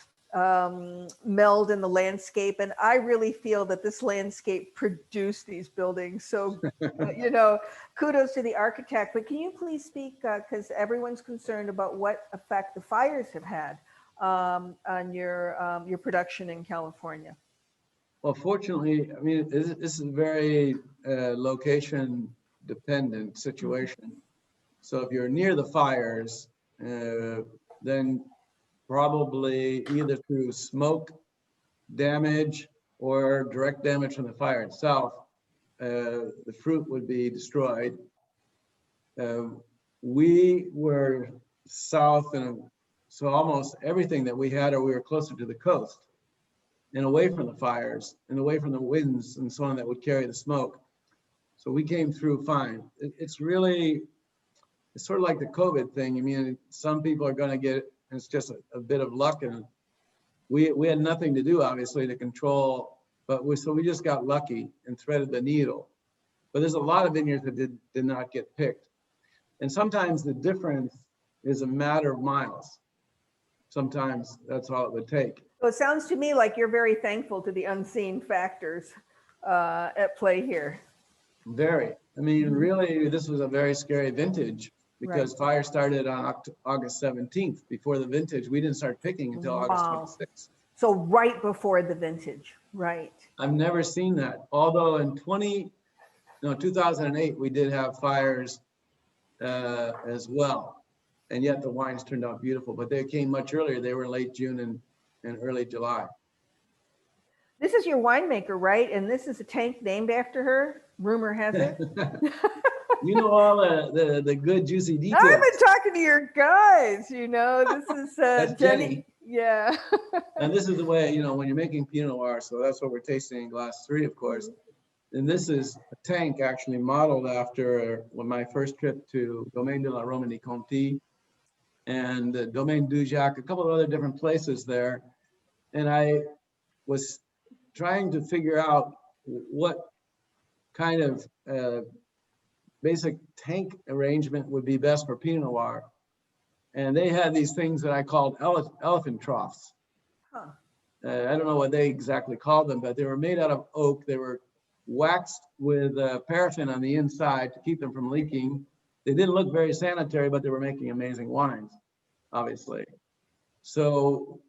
in the landscape. And I really feel that this landscape produced these buildings. So, kudos to the architect. But can you please speak, because everyone's concerned about what effect the fires have had on your production in California?
Well, fortunately, I mean, this is a very location dependent situation. So if you're near the fires, then probably either through smoke damage or direct damage from the fire itself, the fruit would be destroyed. We were south, and so almost everything that we had, or we were closer to the coast and away from the fires and away from the winds and so on that would carry the smoke. So we came through fine. It's sort of like the COVID thing. I mean, some people are going to get, it's just a bit of luck, and we had nothing to do, obviously, to control, but we just got lucky and threaded the needle. But there's a lot of vineyards that did not get picked. And sometimes the difference is a matter of miles. Sometimes that's all it would take.
So it sounds to me like you're very thankful to the unseen factors at play here.
Very. I mean, really, this was a very scary vintage because fire started on August 17th. Before the vintage, we didn't start picking until August 26th.
So right before the vintage, right.
I've never seen that. Although in 2008, we did have fires as well. And yet the wines turned out beautiful, but they came much earlier. They were in late June and early July.
This is your winemaker, right? And this is a tank named after her, rumor has it.
You know all the good juicy details.
I've been talking to your guys, this is
That's Jenny.
Yeah.
And this is the way, when you're making Pinot Noir, so that's what we're tasting in glass 3, of course. And this is a tank actually modeled after my first trip to Domaine de la Romanée-Conti and Domaine du Jacques, a couple of other different places there. And I was trying to figure out what kind of basic tank arrangement would be best for Pinot Noir. And they had these things that I called elephant troughs. Huh. I don't know what they exactly called them, but they were made out of oak. They were waxed with paraffin on the inside to keep them from leaking. They didn't look very sanitary, but they were making amazing wines, obviously. So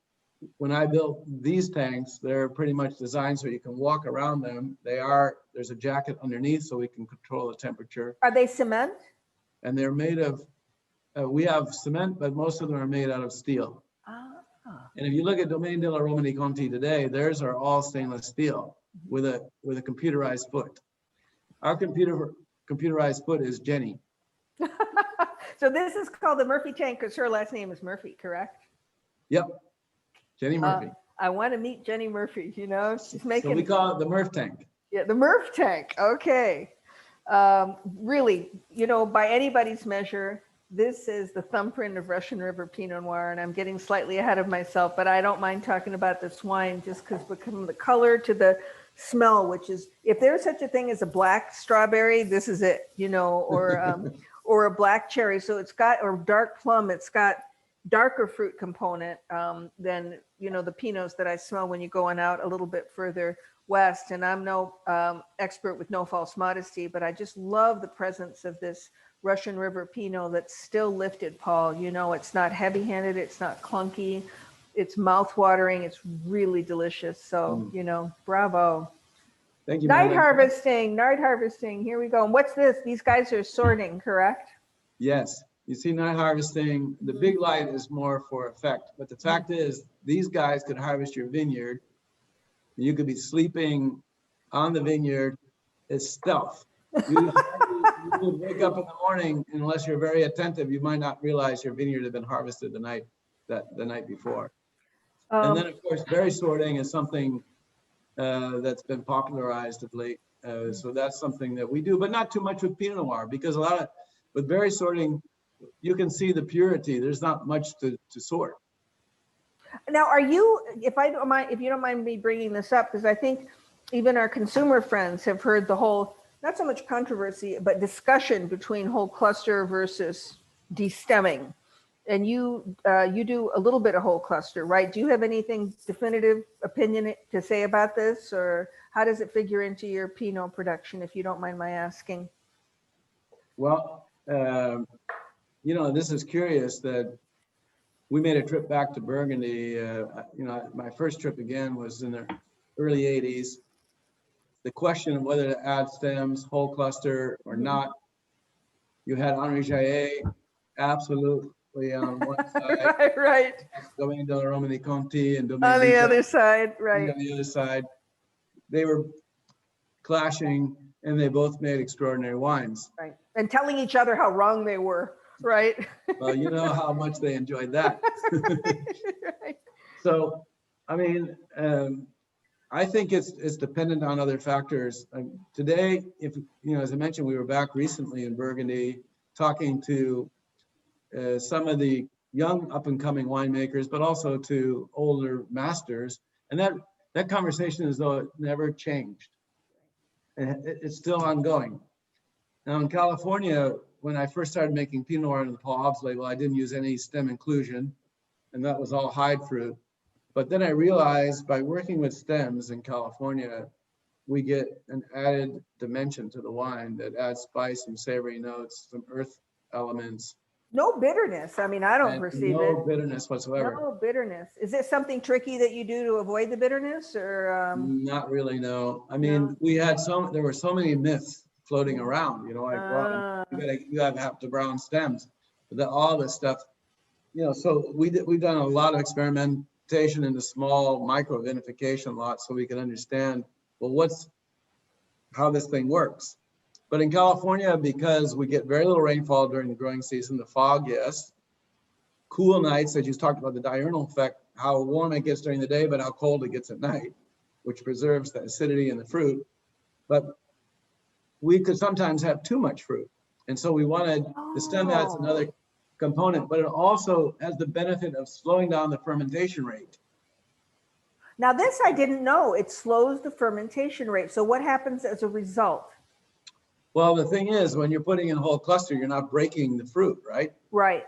when I built these tanks, they're pretty much designed so you can walk around them. There's a jacket underneath so we can control the temperature.
Are they cement?
And they're made of, we have cement, but most of them are made out of steel. And if you look at Domaine de la Romanée-Conti today, theirs are all stainless steel with a computerized foot. Our computerized foot is Jenny.
So this is called the Murphy tank because her last name is Murphy, correct?
Yep. Jenny Murphy.
I want to meet Jenny Murphy, she's making.
So we call it the Murph tank.
Yeah, the Murph tank. Okay. Really, by anybody's measure, this is the thumbprint of Russian River Pinot Noir, and I'm getting slightly ahead of myself, but I don't mind talking about this wine just because from the color to the smell, which is, if there's such a thing as a black strawberry, this is it, or a black cherry. So it's got, or dark plum, it's got darker fruit component than, the Pinots that I smell when you go on out a little bit further west. And I'm no expert, with no false modesty, but I just love the presence of this Russian River Pinot that's still lifted, Paul. It's not heavy-handed, it's not clunky, it's mouth-watering, it's really delicious. So, bravo.
Thank you.
Night harvesting, here we go. And what's this? These guys are sorting, correct?
Yes. You see, night harvesting, the big light is more for effect. But the fact is, these guys could harvest your vineyard. You could be sleeping on the vineyard. It's stealth. You would wake up in the morning, and unless you're very attentive, you might not realize your vineyard had been harvested the night before. And then, of course, berry sorting is something that's been popularized of late. So that's something that we do, but not too much with Pinot Noir, because with berry sorting, you can see the purity. There's not much to sort.
Now, if you don't mind me bringing this up, because I think even our consumer friends have heard the whole, not so much controversy, but discussion between whole cluster versus destemming. And you do a little bit of whole cluster, right? Do you have anything definitive opinion to say about this, or how does it figure into your Pinot production, if you don't mind my asking?
Well, this is curious that we made a trip back to Burgundy. My first trip again was in the early 80s. The question of whether to add stems, whole cluster or not, you had Henri Jaillet absolutely on one side,
right.
Domaine de la Romanée-Conti and Domaine
on the
Vita,
other side, right.
on the other side. They were clashing, and they both made extraordinary wines.
Right, and telling each other how wrong they were, right?
Well, you know how much they enjoyed that.
Right.
So, I mean, I think it's dependent on other factors. Today, as I mentioned, we were back recently in Burgundy talking to some of the young up-and-coming winemakers, but also to older masters, and that conversation is though it never changed, and it's still ongoing. Now in California, when I first started making Pinot Noir on the Paul Hobbs label, I didn't use any stem inclusion, and that was all hide fruit. But then I realized by working with stems in California, we get an added dimension to the wine that adds spice, some savory notes, some earth elements.
No bitterness. I mean, I don't perceive it.
No bitterness whatsoever.
No bitterness. Is it something tricky that you do to avoid the bitterness, or?
Not really, no. I mean, no. There were so many myths floating around, like, well, you have to brown stems, but all this stuff, so we've done a lot of experimentation in the small micro vinification lots so we can understand, well, how this thing works. But in California, because we get very little rainfall during the growing season, the fog, yes, cool nights, as you talked about the diurnal effect, how warm it gets during the day, but how cold it gets at night, which preserves the acidity in the fruit. But we could sometimes have too much fruit. And so we wanted, the stem adds another component, but it also has the benefit of slowing down the fermentation rate.
Now this I didn't know, it slows the fermentation rate. So what happens as a result?
Well, the thing is, when you're putting in a whole cluster, you're not breaking the fruit, right?
Right.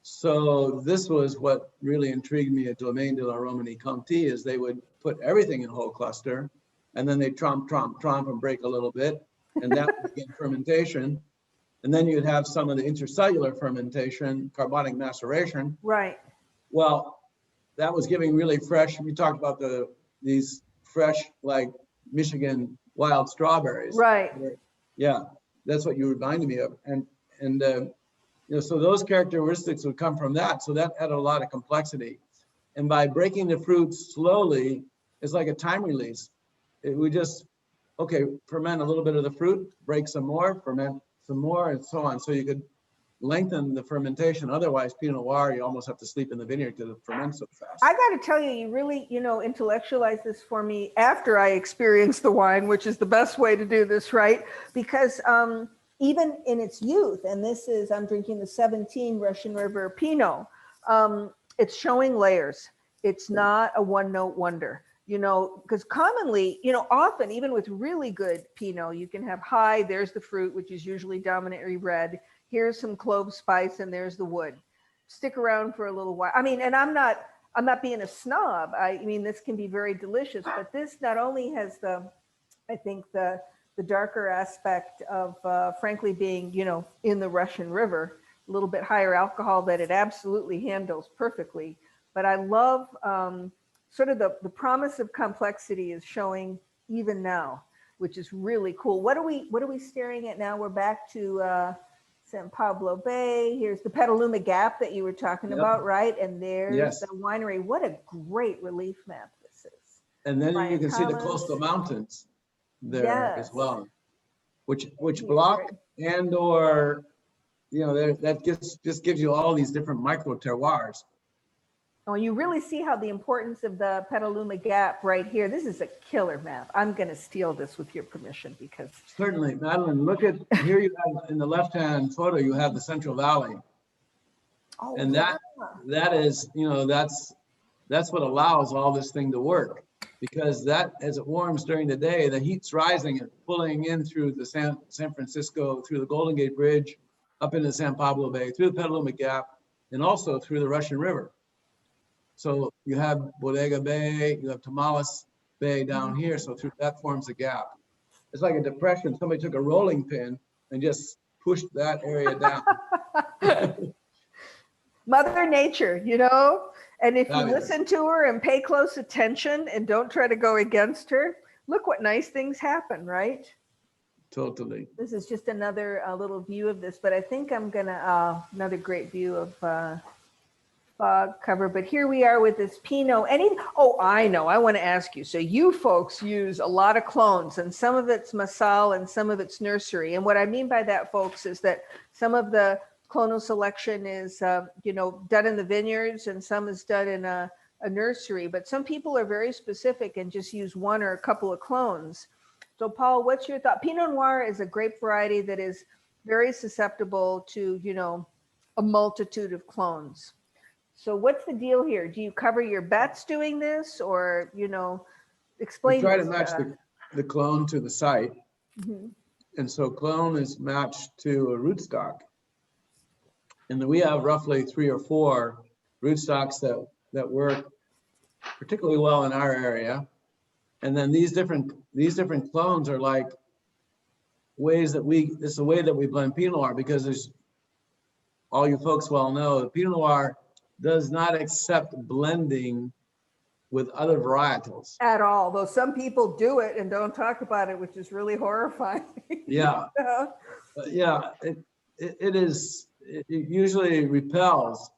So this was what really intrigued me at Domaine de la Romanée-Conti, is they would put everything in whole cluster, and then they tromp, and break a little bit, and that would begin fermentation. And then you'd have some of the intercellular fermentation, carbonic maceration.
Right.
Well, that was giving really fresh, we talked about these fresh, like Michigan wild strawberries.
Right.
Yeah, that's what you reminded me of. And so those characteristics would come from that. So that had a lot of complexity. And by breaking the fruit slowly, it's like a time release. It would just, ferment a little bit of the fruit, break some more, ferment some more, and so on. So you could lengthen the fermentation. Otherwise, Pinot Noir, you almost have to sleep in the vineyard because it ferments so fast.
I got to tell you, you really, intellectualize this for me after I experienced the wine, which is the best way to do this, right? Because even in its youth, and this is, I'm drinking the 17 Russian River Pinot, it's showing layers. It's not a one-note wonder, because commonly, often, even with really good Pinot, you can have high, there's the fruit, which is usually dominantly red. Here's some clove spice, and there's the wood. Stick around for a little while. I mean, and I'm not being a snob. I mean, this can be very delicious, but this not only has I think the darker aspect of, frankly, being, in the Russian River, a little bit higher alcohol that it absolutely handles perfectly. But I love sort of the promise of complexity is showing even now, which is really cool. What are we staring at now? We're back to San Pablo Bay. Here's the Petaluma Gap that you were talking about, right? And there's the winery. What a great relief map this is.
And then you can see the coastal mountains there as well, which block and or, that just gives you all these different micro terroirs.
Oh, you really see how the importance of the Petaluma Gap right here. This is a killer map. I'm going to steal this with your permission because.
Certainly, Madeline, look at here. You have in the left-hand photo, you have the Central Valley. Oh, and that is, that's what allows all this thing to work, because that, as it warms during the day, the heat's rising and pulling in through the San Francisco, through the Golden Gate Bridge, up into San Pablo Bay, through the Petaluma Gap, and also through the Russian River. So you have Bodega Bay, you have Tamales Bay down here. So that forms a gap. It's like a depression. Somebody took a rolling pin and just pushed that area down.
Mother Nature, and if you listen to her and pay close attention and don't try to go against her, look what nice things happen, right?
Totally.
This is just another little view of this, but I think I'm gonna, another great view of fog cover, but here we are with this Pinot. I know, I want to ask you. So you folks use a lot of clones, and some of it's Massal and some of it's nursery. And what I mean by that, folks, is that some of the clonal selection is, done in the vineyards, and some is done in a nursery. But some people are very specific and just use one or a couple of clones. So Paul, what's your thought? Pinot Noir is a grape variety that is very susceptible to, a multitude of clones. So what's the deal here? Do you cover your bets doing this, or, explain?
We try to match the clone to the site. Mm-hmm. And so clone is matched to a rootstock. And then we have roughly 3 or 4 rootstocks that work particularly well in our area. And then these different clones are like ways that it's a way that we blend Pinot Noir, because there's, all you folks well know, the Pinot Noir does not accept blending with other varietals
at all, though some people do it and don't talk about it, which is really horrifying.
Yeah. It usually repels,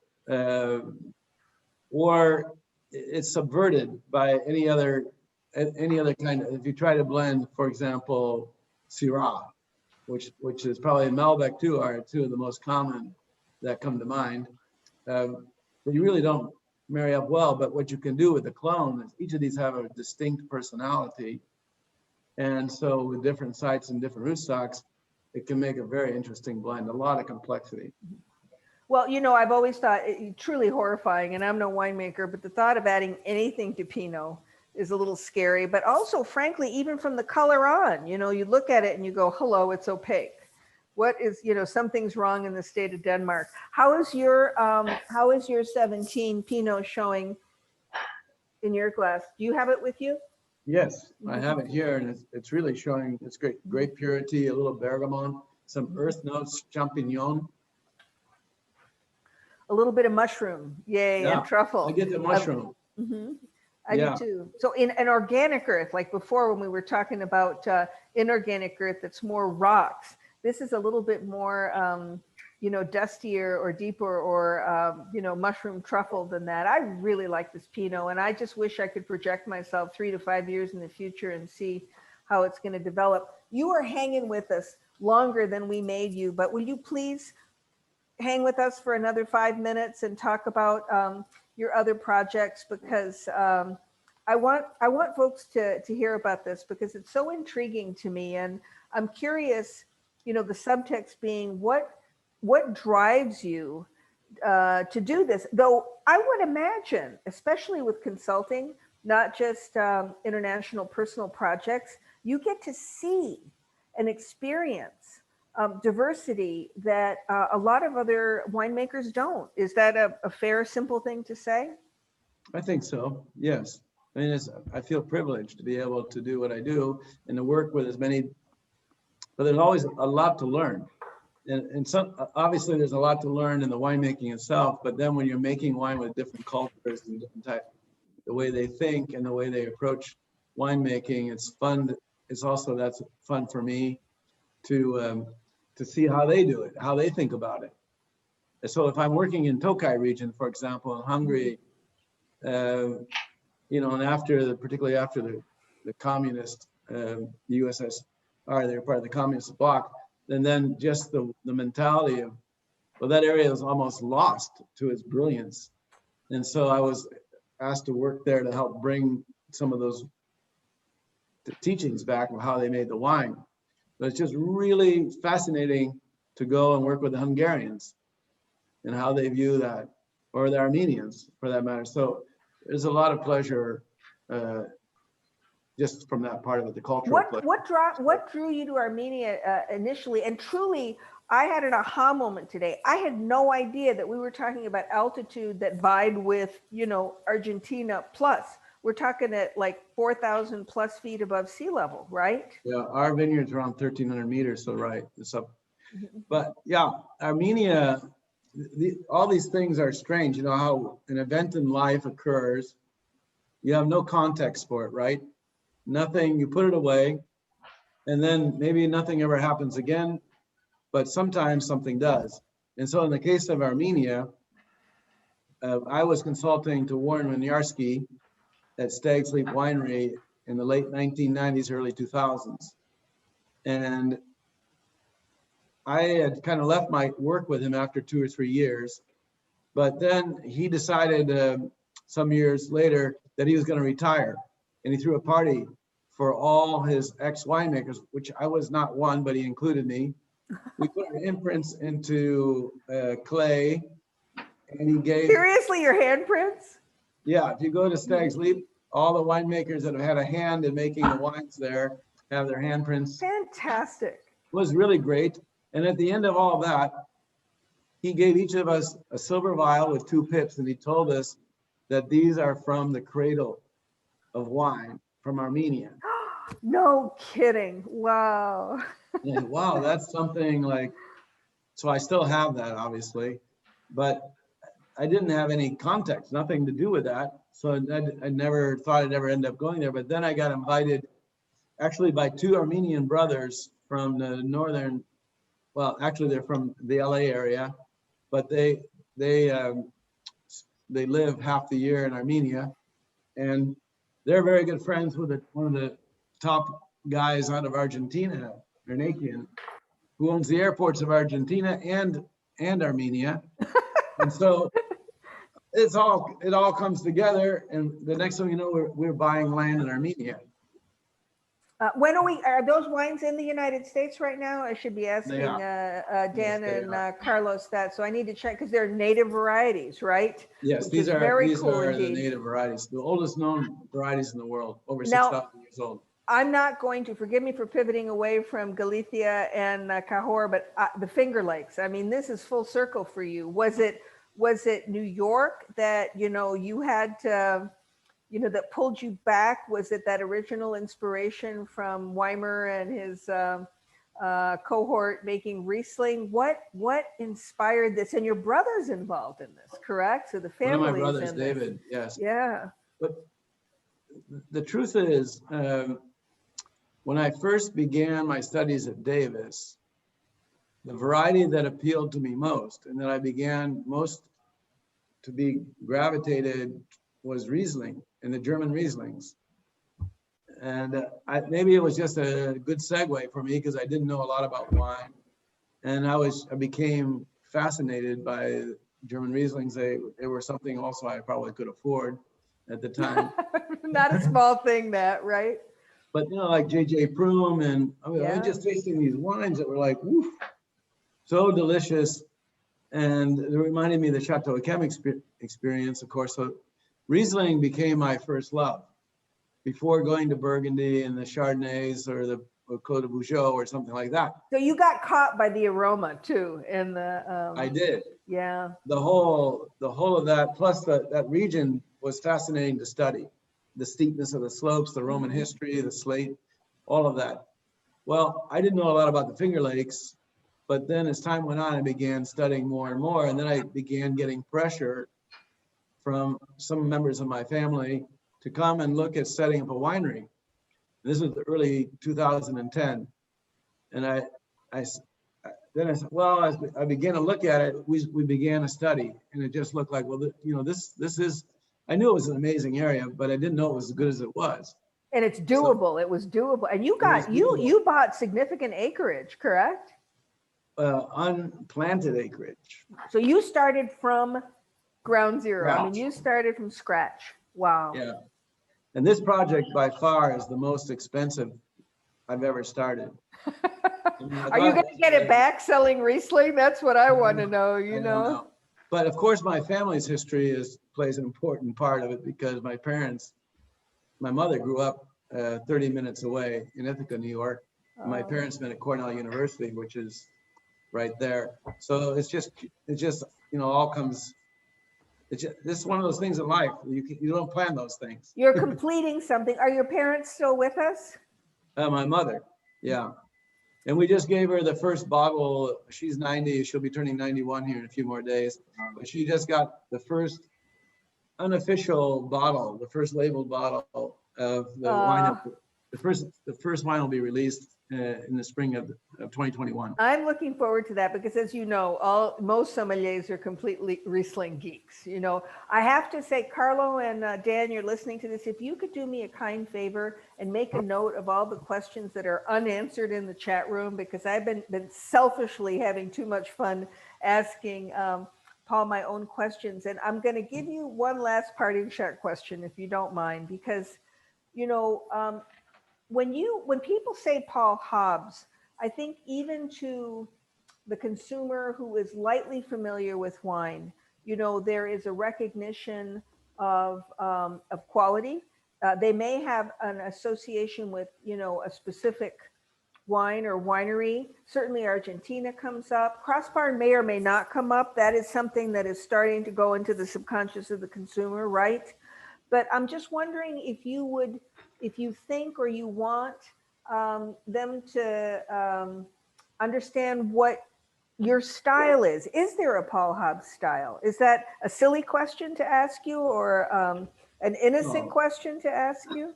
or it's subverted by any other kind of, if you try to blend, for example, Syrah, which is probably Malbec too, are 2 of the most common that come to mind. You really don't marry up well, but what you can do with the clone is each of these have a distinct personality. And so with different sites and different rootstocks, it can make a very interesting blend, a lot of complexity.
Well, I've always thought it truly horrifying, and I'm no winemaker, but the thought of adding anything to Pinot is a little scary, but also frankly, even from the color on, you look at it and you go, hello, it's opaque. What is, something's wrong in the state of Denmark. How is your 17 Pinot showing in your glass? Do you have it with you?
Yes, I have it here, and it's really showing, it's great purity, a little bergamot, some earth notes, champignon.
A little bit of mushroom, yay, and truffle.
I get the mushroom.
I do too. So in an organic earth, like before when we were talking about inorganic earth, that's more rocks. This is a little bit more, dustier or deeper or, mushroom truffle than that. I really like this Pinot, and I just wish I could project myself 3 to 5 years in the future and see how it's going to develop. You are hanging with us longer than we made you, but will you please hang with us for another 5 minutes and talk about your other projects? Because I want folks to hear about this because it's so intriguing to me, and I'm curious. You know, the subtext being what drives you to do this? Though I would imagine, especially with consulting, not just international personal projects, you get to see and experience diversity that a lot of other winemakers don't. Is that a fair, simple thing to say?
I think so, yes. I mean, I feel privileged to be able to do what I do and to work with as many, but there's always a lot to learn. And some, obviously there's a lot to learn in the winemaking itself, but then when you're making wine with different cultures and different types, the way they think and the way they approach winemaking, it's fun. It's also, that's fun for me to see how they do it, how they think about it. And so if I'm working in Tokaj region, for example, in Hungary, you know, and particularly after the communist, the USSR, they were part of the communist bloc, and then just the mentality of, well, that area is almost lost to its brilliance. And so I was asked to work there to help bring some of those teachings back of how they made the wine. But it's just really fascinating to go and work with the Hungarians and how they view that, or the Armenians for that matter. So there's a lot of pleasure just from that part of it, the cultural pleasure.
What drew you to Armenia initially? And truly, I had an aha moment today. I had no idea that we were talking about altitude that vied with, you know, Argentina plus. We're talking at like 4,000 plus feet above sea level, right?
Yeah, our vineyard's around 1,300 meters, so right, it's up. But yeah, Armenia, all these things are strange. You know how an event in life occurs, you have no context for it, right? Nothing, you put it away, and then maybe nothing ever happens again, but sometimes something does. And so in the case of Armenia, I was consulting to Warren Winiarski at Stag's Leap Winery in the late 1990s, early 2000s. And I had kind of left my work with him after 2 or 3 years, but then he decided some years later that he was going to retire, and he threw a party for all his ex-winemakers, which I was not one, but he included me. We put our imprints into clay, and he gave—
Seriously, your handprints?
Yeah, if you go to Stag's Leap, all the winemakers that have had a hand in making the wines there have their handprints.
Fantastic.
It was really great. And at the end of all that, he gave each of us a silver vial with 2 pips, and he told us that these are from the cradle of wine from Armenia.
No kidding. Wow.
And wow, that's something like, so I still have that obviously, but I didn't have any context, nothing to do with that. So I never thought I'd ever end up going there. But then I got invited actually by 2 Armenian brothers from the northern, well, actually they're from the LA area, but they live half the year in Armenia, and they're very good friends with one of the top guys out of Argentina, Ernakian, who owns the airports of Argentina and Armenia. And so it all comes together, and the next thing you know, we're buying land in Armenia.
When are those wines in the United States right now? I should be asking Dan
Yes,
and Carlos that. So I need to check because they're native varieties, right?
Yes, these are the native varieties, the oldest known varieties in the world, over 6,000 years old.
I'm not going to, forgive me for pivoting away from Galicia and Cahors, but the Finger Lakes. I mean, this is full circle for you. Was it New York that, you know, you had to, you know, that pulled you back? Was it that original inspiration from Weimar and his cohort making Riesling? What inspired this? And your brother's involved in this, correct? So the family.
One of my brothers, David, yes.
Yeah.
But the truth is, when I first began my studies at Davis, the variety that appealed to me most and that I began most to be gravitated was Riesling and the German Rieslings. And maybe it was just a good segue for me because I didn't know a lot about wine. And I became fascinated by German Rieslings. They were something also I probably could afford at the time.
Not a small thing, that, right?
But, you know, like J.J. Prum, and I mean, I
Yeah.
was just tasting these wines that were like, woof, so delicious. And it reminded me of the Chateau Yquem experience, of course. So Riesling became my first love before going to Burgundy and the Chardonnays or the Côte de Bougeot or something like that.
So you got caught by the aroma too, and the
I did.
yeah.
The whole of that, plus that region was fascinating to study. The steepness of the slopes, the Roman history, the slate, all of that. Well, I didn't know a lot about the Finger Lakes, but then as time went on, I began studying more and more, and then I began getting pressure from some members of my family to come and look at setting up a winery. This was the early 2010, and I said, well, as I began to look at it, we began a study, and it just looked like, well, you know, this is. I knew it was an amazing area, but I didn't know it was as good as it was.
And it's doable. So, it was doable, and you bought significant acreage, correct?
Unplanted acreage.
So you started from ground zero.
Scratch.
I mean, you started from scratch. Wow.
Yeah. And this project by far is the most expensive I've ever started.
Are you going to get it back selling Riesling? That's what I want to know, you know?
But of course, my family's history plays an important part of it, because my mother grew up 30 minutes away in Ithaca, New York. Oh. My parents met at Cornell University, which is right there. So it's just, you know, all comes. This is one of those things in life. You don't plan those things.
You're completing something. Are your parents still with us?
My mother, yeah. And we just gave her the first bottle. She's 90. She'll be turning 91 here in a few more days. But she just got the first unofficial bottle, the first labeled bottle of the wine. The first wine will be released in the spring of 2021.
I'm looking forward to that, because as you know, most sommeliers are completely Riesling geeks. You know, I have to say, Carlo and Dan, you're listening to this. If you could do me a kind favor and make a note of all the questions that are unanswered in the chat room, because I've been selfishly having too much fun asking Paul my own questions. And I'm going to give you one last parting shot question, if you don't mind, because, you know, when people say Paul Hobbs, I think even to the consumer who is lightly familiar with wine, you know, there is a recognition of quality. They may have an association with, you know, a specific wine or winery. Certainly Argentina comes up. CrossBarn may or may not come up. That is something that is starting to go into the subconscious of the consumer, right? But I'm just wondering if you think or you want them to understand what your style is. Is there a Paul Hobbs style? Is that a silly question to ask you, or an innocent question to ask you?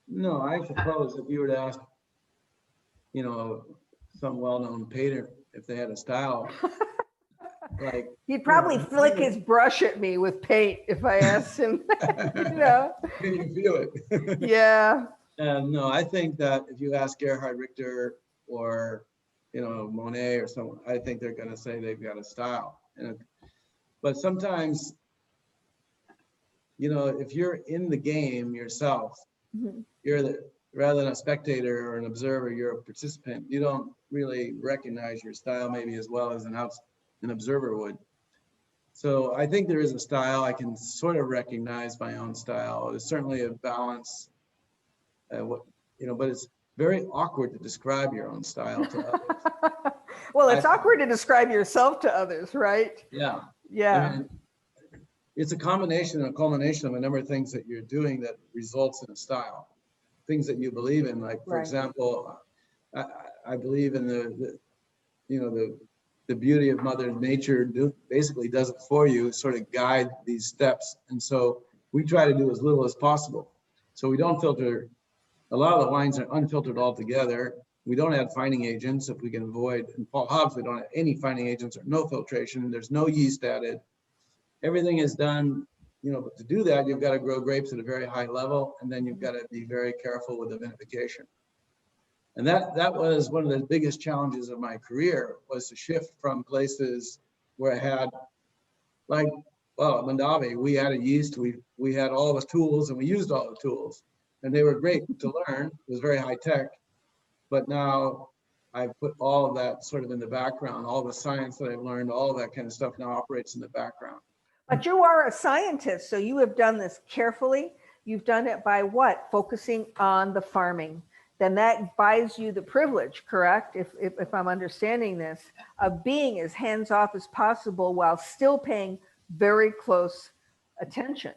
No, I suppose if you were to ask, you know, some well-known painter if they had a style, like,
he'd probably flick his brush at me with paint if I asked him. You know?
Can you feel it?
Yeah.
No, I think that if you ask Gerhard Richter or, you know, Monet or someone, I think they're going to say they've got a style. But sometimes, you know, if you're in the game yourself, rather than a spectator or an observer, you're a participant. You don't really recognize your style maybe as well as an observer would. So I think there is a style. I can sort of recognize my own style. There's certainly a balance. You know, but it's very awkward to describe your own style to others.
Well, it's awkward to describe yourself to others, right?
Yeah.
Yeah.
I mean, it's a combination and a culmination of a number of things that you're doing that results in a style. Things that you believe in, like, for example, I believe in the beauty of Mother Nature basically does it for you, sort of guide these steps. And so we try to do as little as possible. So we don't filter. A lot of the wines are unfiltered altogether. We don't add fining agents if we can avoid. In Paul Hobbs, we don't have any fining agents or no filtration. There's no yeast added. Everything is done, you know, but to do that, you've got to grow grapes at a very high level, and then you've got to be very careful with the vinification. And that was one of the biggest challenges of my career, was to shift from places where I had like, well, at Mondavi, we had a yeast, we had all the tools and we used all the tools and they were great to learn. It was very high tech, but now I put all of that sort of in the background, all the science that I've learned, all of that kind of stuff now operates in the background.
But you are a scientist, so you have done this carefully. You've done it by what? Focusing on the farming. Then that buys you the privilege, correct? If I'm understanding this, of being as hands-off as possible while still paying very close attention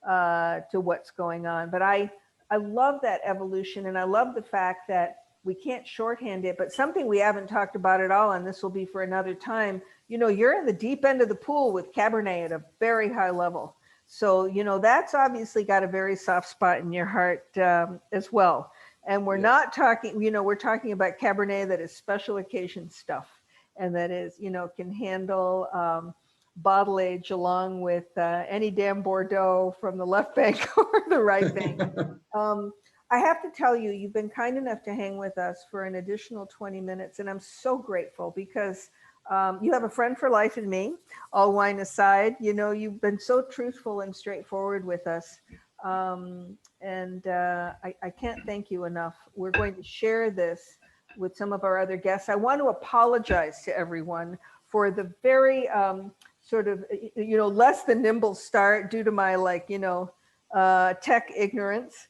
to what's going on. But I love that evolution, and I love the fact that we can't shorthand it, but something we haven't talked about at all, and this will be for another time, you know, you're in the deep end of the pool with Cabernet at a very high level. So, you know, that's obviously got a very soft spot in your heart as well. And we're not talking, you know, we're talking about Cabernet that is special occasion stuff and that is, you know, can handle bottle age along with any damn Bordeaux from the left bank or the right bank. I have to tell you, you've been kind enough to hang with us for an additional 20 minutes, and I'm so grateful because you have a friend for life in me, all wine aside. You know, you've been so truthful and straightforward with us. And I can't thank you enough. We're going to share this with some of our other guests. I want to apologize to everyone for the very sort of, you know, less than nimble start due to my, like, you know, tech ignorance.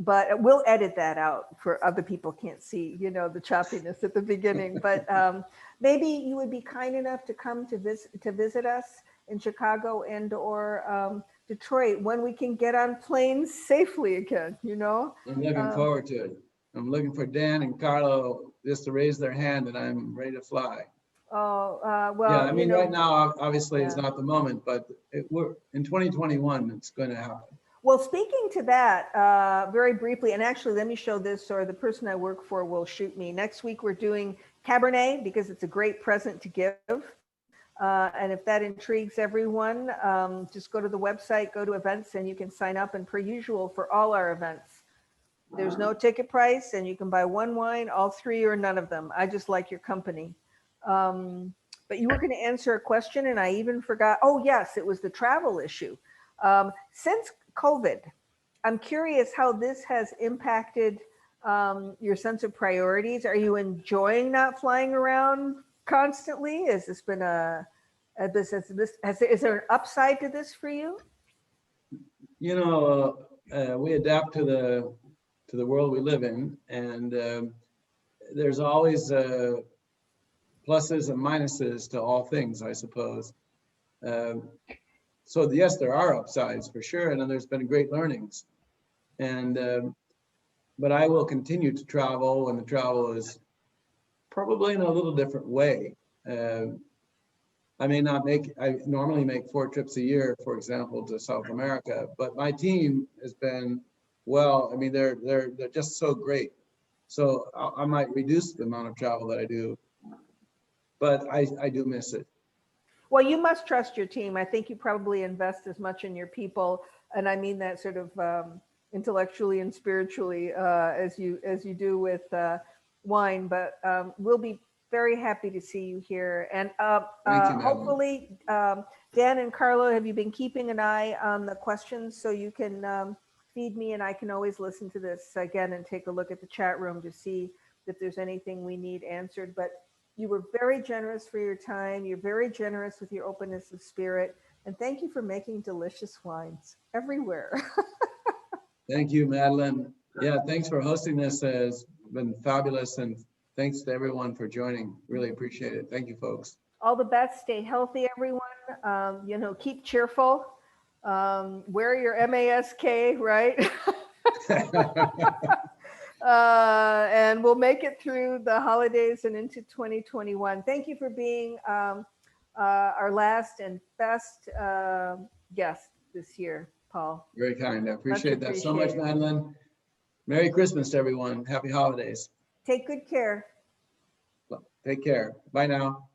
But we'll edit that out for other people can't see, you know, the choppiness at the beginning. But maybe you would be kind enough to come to visit us in Chicago and or Detroit when we can get on planes safely again, you know?
I'm looking forward to it. I'm looking for Dan and Carlo just to raise their hand and I'm ready to fly.
Oh, well,
yeah, I mean,
you know,
right now, obviously it's not the moment, but we're in 2021, it's going to happen.
Well, speaking to that very briefly, and actually let me show this, or the person I work for will shoot me. Next week, we're doing Cabernet because it's a great present to give. And if that intrigues everyone, just go to the website, go to events, and you can sign up. And per usual, for all our events, there's no ticket price, and you can buy one wine, all three, or none of them. I just like your company. But you were going to answer a question, and I even forgot. Oh, yes, it was the travel issue. Since COVID, I'm curious how this has impacted your sense of priorities. Are you enjoying not flying around constantly? Has this been is there an upside to this for you?
You know, we adapt to the world we live in, and there's always pluses and minuses to all things, I suppose. So yes, there are upsides for sure, and there's been great learnings. And but I will continue to travel, and the travel is probably in a little different way. I normally make 4 trips a year, for example, to South America, but my team has been, well, I mean, they're just so great. So I might reduce the amount of travel that I do, but I do miss it.
Well, you must trust your team. I think you probably invest as much in your people, and I mean that sort of intellectually and spiritually as you do with wine. But we'll be very happy to see you here. And hopefully, Dan and Carlo, have you been keeping an eye on the questions so you can feed me, and I can always listen to this again and take a look at the chat room to see if there's anything we need answered. But you were very generous for your time. You're very generous with your openness of spirit. And thank you for making delicious wines everywhere.
Thank you, Madeline. Yeah, thanks for hosting this. It's been fabulous. And thanks to everyone for joining. Really appreciate it. Thank you, folks.
All the best. Stay healthy, everyone. You know, keep cheerful. Wear your mask, right? And we'll make it through the holidays and into 2021. Thank you for being our last and best guest this year, Paul.
Very kind. I appreciate that so much, Madeline. Merry Christmas to everyone. Happy holidays.
Take good care.
Take care. Bye now.